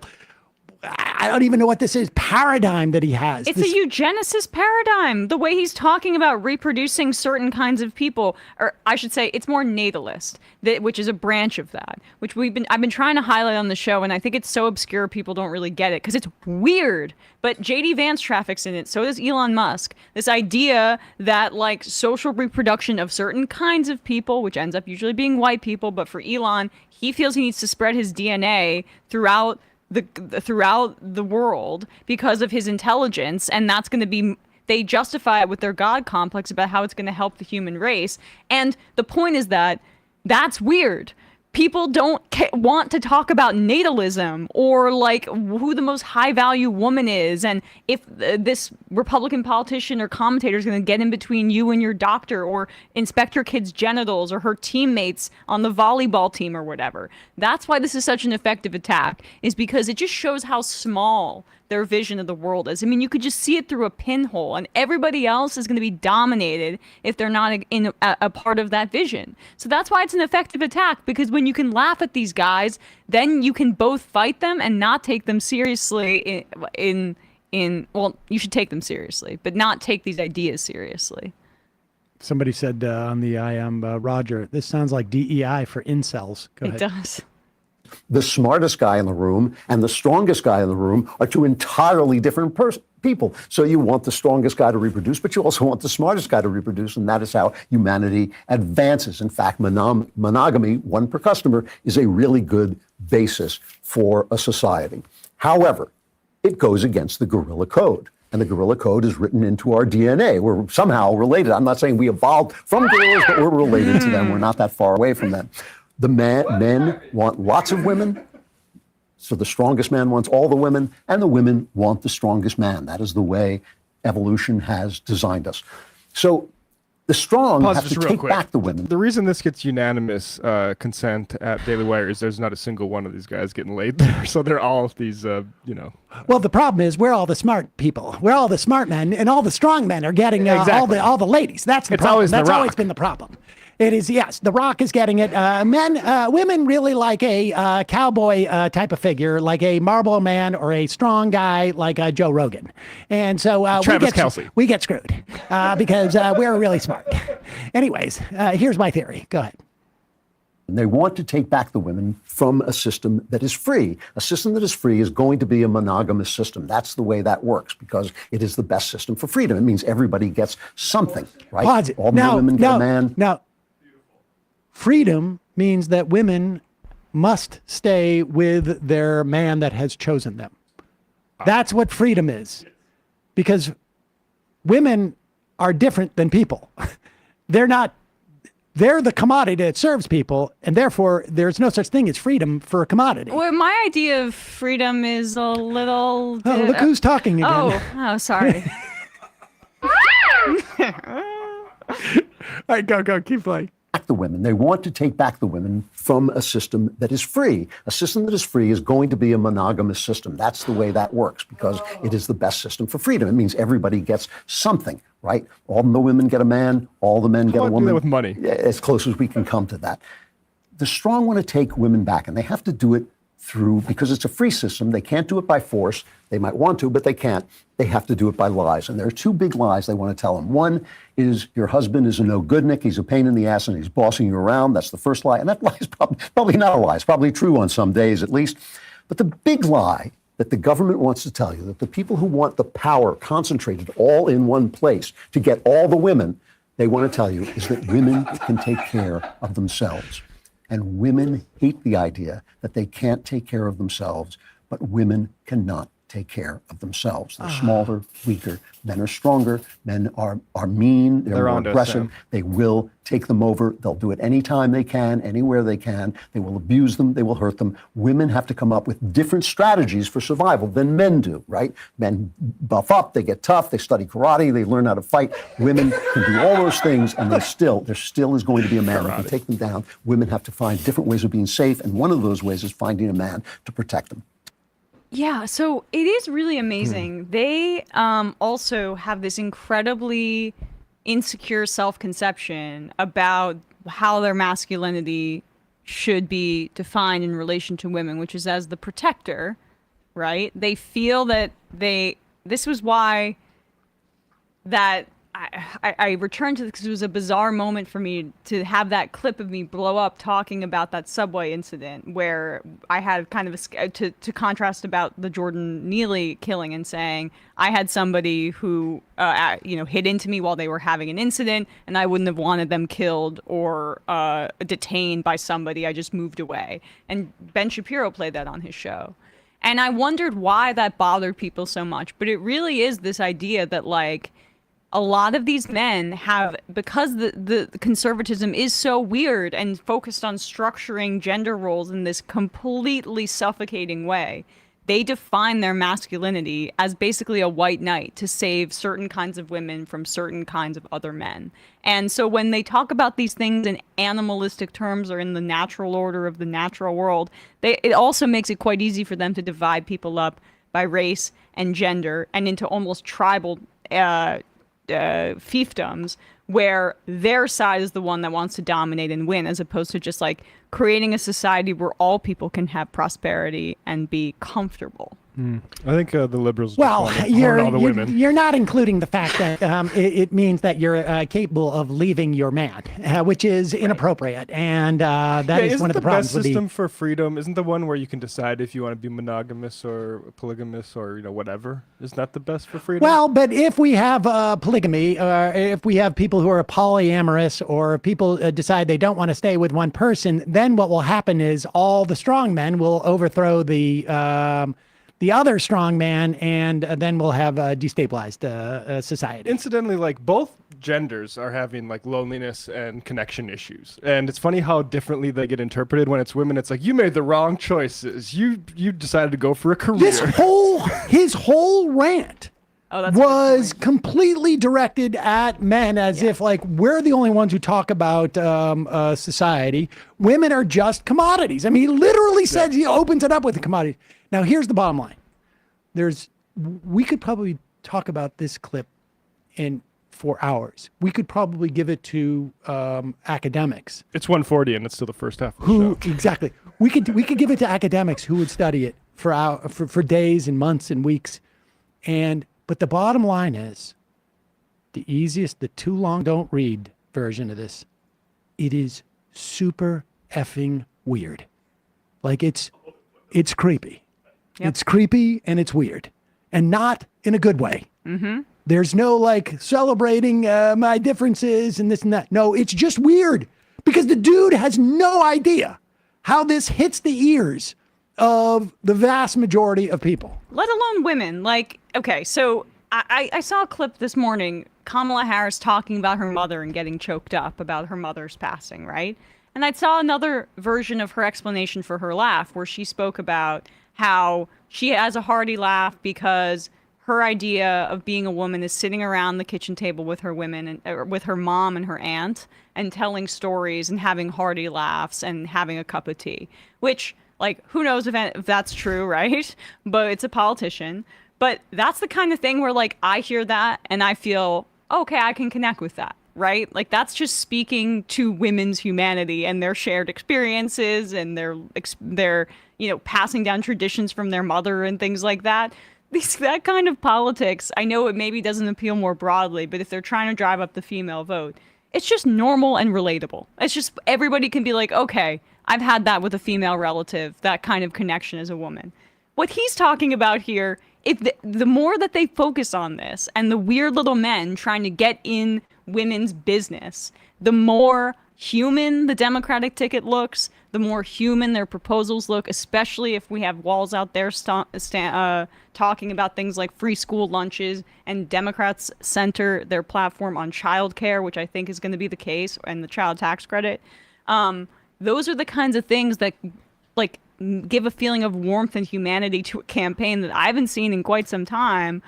I don't even know what this is, paradigm that he has. It's a eugenicist paradigm. The way he's talking about reproducing certain kinds of people, or I should say, it's more natalist, which is a branch of that, which I've been trying to highlight on the show, and I think it's so obscure people don't really get it because it's weird. But JD Vance traffics in it. So does Elon Musk. This idea that like social reproduction of certain kinds of people, which ends up usually being white people, but for Elon, he feels he needs to spread his DNA throughout the world because of his intelligence, and that's going to be, they justify it with their God complex about how it's going to help the human race. And the point is that that's weird. People don't want to talk about natalism or like who the most high value woman is, and if this Republican politician or commentator is going to get in between you and your doctor or inspect your kid's genitals or her teammates on the volleyball team or whatever. That's why this is such an effective attack, is because it just shows how small their vision of the world is. I mean, you could just see it through a pinhole, and everybody else is going to be dominated if they're not a part of that vision. So that's why it's an effective attack, because when you can laugh at these guys, then you can both fight them and not take them seriously well, you should take them seriously, but not take these ideas seriously. Somebody said on the IM, Roger, this sounds like DEI for incels. Go ahead. It does. The smartest guy in the room and the strongest guy in the room are two entirely different people. So you want the strongest guy to reproduce, but you also want the smartest guy to reproduce, and that is how humanity advances. In fact, monogamy, one per customer, is a really good basis for a society. However, it goes against the guerrilla code. And the guerrilla code is written into our DNA. We're somehow related. I'm not saying we evolved from gorillas, but we're related to them. We're not that far away from them. The men want lots of women. So the strongest man wants all the women, and the women want the strongest man. That is the way evolution has designed us. So the strong have to take back the women. The reason this gets unanimous consent at Daily Wire is there's not a single one of these guys getting laid there. So they're all these, Well, the problem is we're all the smart people. We're all the smart men, and all the strong men are getting all the ladies. That's the problem. That's always been the problem. It is, yes. The Rock is getting it. Women really like a cowboy type of figure, like a Marlboro Man or a strong guy like Joe Rogan. And so we get screwed because we're really smart. Anyways, here's my theory. Go ahead. They want to take back the women from a system that is free. A system that is free is going to be a monogamous system. That's the way that works because it is the best system for freedom. It means everybody gets something, right? Pause it. All the women get a man. No. Freedom means that women must stay with their man that has chosen them. That's what freedom is. Because women are different than people. They're the commodity that serves people, and therefore there's no such thing as freedom for a commodity. Well, my idea of freedom is a little... look who's talking again. Oh, sorry. All right, go, keep playing. The women. They want to take back the women from a system that is free. A system that is free is going to be a monogamous system. That's the way that works because it is the best system for freedom. It means everybody gets something, right? All the women get a man, all the men get a woman. Do that with money. As close as we can come to that. The strong want to take women back, and they have to do it because it's a free system. They can't do it by force. They might want to, but they can't. They have to do it by lies. And there are two big lies they want to tell them. One is your husband is a no-goodnik. He's a pain in the ass and he's bossing you around. That's the first lie. And that lie is probably not a lie. It's probably true on some days at least. But the big lie that the government wants to tell you, that the people who want the power concentrated all in one place to get all the women, they want to tell you is that women can take care of themselves. And women hate the idea that they can't take care of themselves, but women cannot take care of themselves. They're smaller, weaker. Men are stronger. Men are mean. They're more aggressive. They will take them over. They'll do it anytime they can, anywhere they can. They will abuse them. They will hurt them. Women have to come up with different strategies for survival than men do, right? Men buff up. They get tough. They study karate. They learn how to fight. Women can do all those things, and there still is going to be a man that can take them down. Women have to find different ways of being safe, and one of those ways is finding a man to protect them. Yeah, so it is really amazing. They also have this incredibly insecure self-conception about how their masculinity should be defined in relation to women, which is as the protector, right? They feel that this was why that I returned to this because it was a bizarre moment for me to have that clip of me blow up talking about that subway incident where I had kind of to contrast about the Jordan Neely killing and saying I had somebody who hit into me while they were having an incident and I wouldn't have wanted them killed or detained by somebody. I just moved away. And Ben Shapiro played that on his show. And I wondered why that bothered people so much. But it really is this idea that a lot of these men have, because the conservatism is so weird and focused on structuring gender roles in this completely suffocating way, they define their masculinity as basically a white knight to save certain kinds of women from certain kinds of other men. And so when they talk about these things in animalistic terms or in the natural order of the natural world, it also makes it quite easy for them to divide people up by race and gender and into almost tribal fiefdoms where their side is the one that wants to dominate and win, as opposed to just creating a society where all people can have prosperity and be comfortable. I think the liberals well, all the women. You're not including the fact that it means that you're capable of leaving your man, which is inappropriate, and that is one of the problems. Isn't the best system for freedom isn't the one where you can decide if you want to be monogamous or polygamous or whatever? Isn't that the best for freedom? Well, but if we have polygamy, or if we have people who are polyamorous, or people decide they don't want to stay with one person, then what will happen is all the strong men will overthrow the the other strong man, and then we'll have a destabilized society. Incidentally, like both genders are having like loneliness and connection issues, and it's funny how differently they get interpreted. When it's women, it's like, you made the wrong choices. You decided to go for a career. His whole rant was completely directed at men, as if like we're the only ones who talk about society. Women are just commodities. I mean, he literally says, he opens it up with the commodities. Now, here's the bottom line. We could probably talk about this clip for hours. We could probably give it to academics. It's 1:40 and it's still the first half of the show. Exactly. We could give it to academics who would study it for days and months and weeks. But the bottom line is, the easiest, the too long don't read version of this, it is super effing weird. Like it's creepy. Yep. It's creepy and it's weird, and not in a good way. Mm-hmm. There's no like celebrating my differences and this and that. No, it's just weird because the dude has no idea how this hits the ears of the vast majority of people. Let alone women. Like, okay, so I saw a clip this morning, Kamala Harris talking about her mother and getting choked up about her mother's passing, right? And I saw another version of her explanation for her laugh where she spoke about how she has a hearty laugh because her idea of being a woman is sitting around the kitchen table with her women and with her mom and her aunt and telling stories and having hearty laughs and having a cup of tea, which, like, who knows if that's true, right? But it's a politician. But that's the kind of thing where, like, I hear that and I feel, okay, I can connect with that, right? Like, that's just speaking to women's humanity and their shared experiences and their passing down traditions from their mother and things like that. That kind of politics, I know it maybe doesn't appeal more broadly, but if they're trying to drive up the female vote, it's just normal and relatable. It's just everybody can be like, okay, I've had that with a female relative, that kind of connection as a woman. What he's talking about here, if the more that they focus on this and the weird little men trying to get in women's business, the more human the Democratic ticket looks, the more human their proposals look, especially if we have walls out there talking about things like free school lunches, and Democrats center their platform on childcare, which I think is going to be the case, and the child tax credit. Those are the kinds of things that like give a feeling of warmth and humanity to a campaign that I haven't seen in quite some time.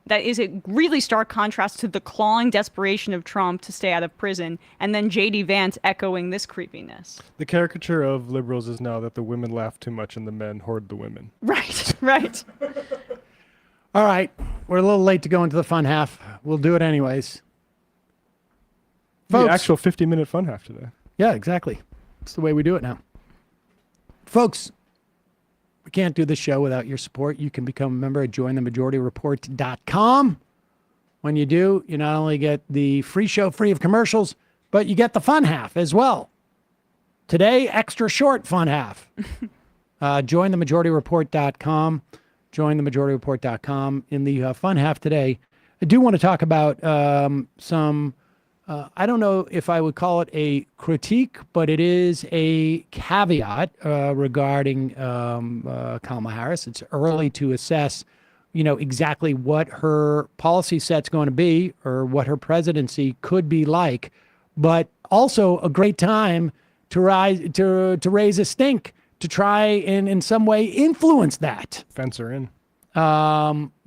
That is a really stark contrast to the clawing desperation of Trump to stay out of prison, and then J.D. Vance echoing this creepiness. The caricature of liberals is now that the women laugh too much and the men hoard the women. Right, right. All right, we're a little late to go into the fun half. We'll do it anyways. The actual 50-minute fun half today. Yeah, exactly. It's the way we do it now. Folks, we can't do this show without your support. You can become a member at jointhemajority.report.com. When you do, you not only get the free show free of commercials, but you get the fun half as well. Today, extra short fun half. Jointhemajority.report.com. Jointhemajority.report.com. In the fun half today, I do want to talk about some... I don't know if I would call it a critique, but it is a caveat regarding Kamala Harris. It's early to assess, exactly what her policy set's going to be or what her presidency could be like, but also a great time to raise a stink to try and in some way influence that. Fence her in.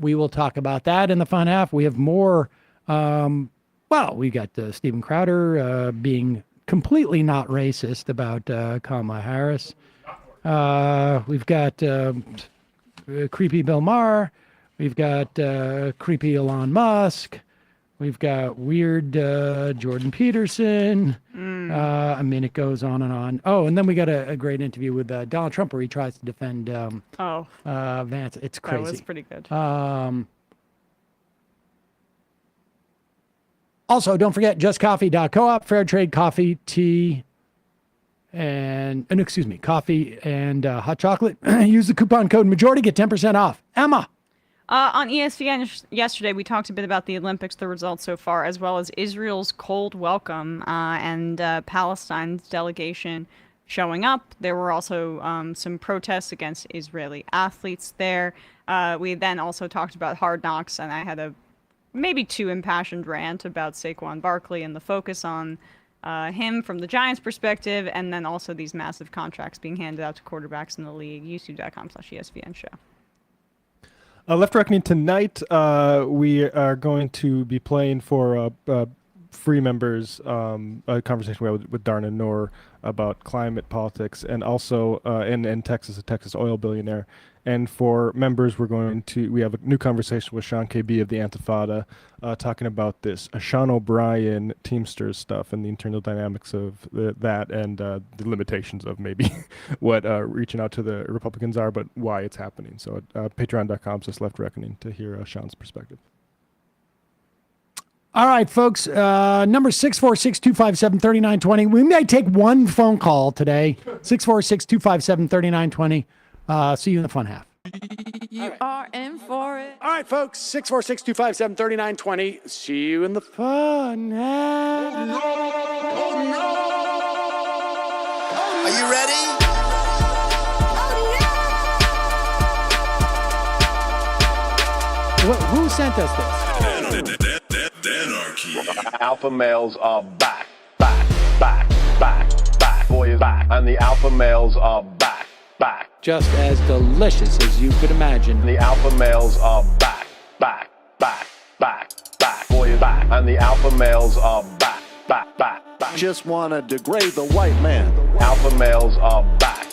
We will talk about that in the fun half. We have more. Well, we got Steven Crowder being completely not racist about Kamala Harris. We've got creepy Bill Maher. We've got creepy Elon Musk. We've got weird Jordan Peterson. I mean, it goes on and on. Oh, and then we got a great interview with Donald Trump where he tries to defend Vance. It's crazy. That was pretty good. Also, don't forget justcoffee.coop, fair trade coffee, tea, and coffee and hot chocolate. Use the coupon code majority, get 10% off. Emma. On ESPN yesterday, we talked a bit about the Olympics, the results so far, as well as Israel's cold welcome and Palestine's delegation showing up. There were also some protests against Israeli athletes there. We then also talked about Hard Knocks, and I had a maybe too impassioned rant about Saquon Barkley and the focus on him from the Giants' perspective, and then also these massive contracts being handed out to quarterbacks in the league. YouTube.com/ESPN show. Left Reckoning tonight, we are going to be playing for free members a conversation we had with Darna Noor about climate politics and also in Texas, a Texas oil billionaire. And for members, we have a new conversation with Sean KB of the Antifada talking about this Sean O'Brien Teamsters stuff and the internal dynamics of that and the limitations of maybe what reaching out to the Republicans are, but why it's happening. So patreon.com/Left Reckoning to hear Sean's perspective. All right, folks. Number 646-257-3920. We may take one phone call today. 646-257-3920. See you in the fun half. You are in for it. All right, folks. 646-257-3920. See you in the fun half. Are you ready? Who sent us this? Alpha males are back. Boy is back. And the alpha males are back. Just as delicious as you could imagine. The alpha males are back. Boy is back. And the alpha males are back. Just want to degrade the white man. Alpha males are back.